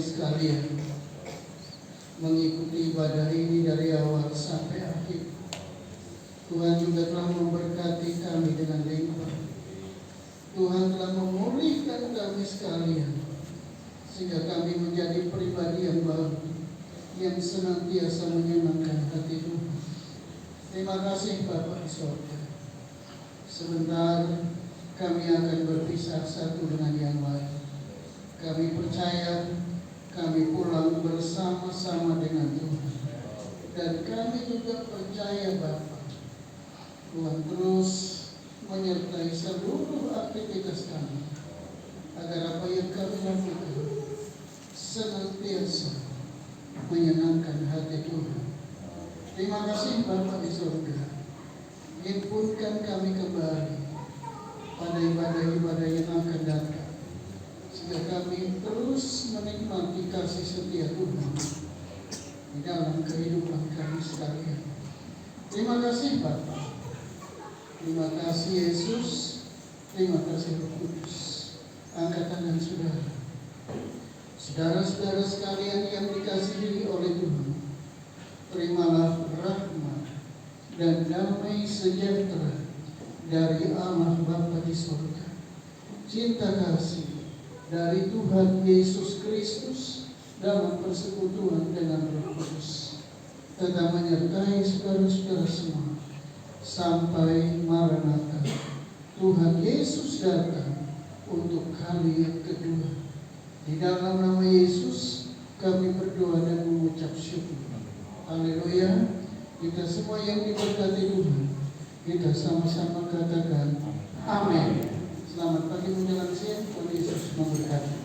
sekalian, mengikuti ibadah ini dari awal sampai akhir. Tuhan juga telah memberkati kami dengan limpah. Tuhan telah memulihkan kami sekalian, sehingga kami menjadi pribadi yang baru, yang senantiasa menyenangkan hati Tuhan. Terima kasih Bapa di surga. Sebentar kami akan berpisah satu dengan yang lain. Kami percaya kami pulang bersama-sama dengan Tuhan. Dan kami juga percaya Bapa, Tuhan terus menyertai seluruh aktivitas kami, agar apa yang kami lakukan senantiasa menyenangkan hati Tuhan. Terima kasih Bapa di surga. Himpunkan kami kembali pada ibadah-ibadah yang akan datang, sehingga kami terus menikmati kasih setia Tuhan di dalam kehidupan kami sekalian. Terima kasih Bapa. Terima kasih Yesus. Terima kasih Roh Kudus. Angkat tangan saudara. Saudara-saudara sekalian yang dikasihi oleh Tuhan, terimalah rahmat dan damai sejahtera dari Allah Bapa di surga, cinta kasih dari Tuhan Yesus Kristus dalam persekutuan dengan Roh Kudus, tetap menyertai saudara-saudara semua sampai Maranatha, Tuhan Yesus datang untuk kali yang kedua. Di dalam nama Yesus kami berdoa dan mengucap syukur. Haleluya. Kita semua yang diberkati Tuhan, kita sama-sama katakan amin. Selamat pagi menjelang siang. Tuhan Yesus memberkati.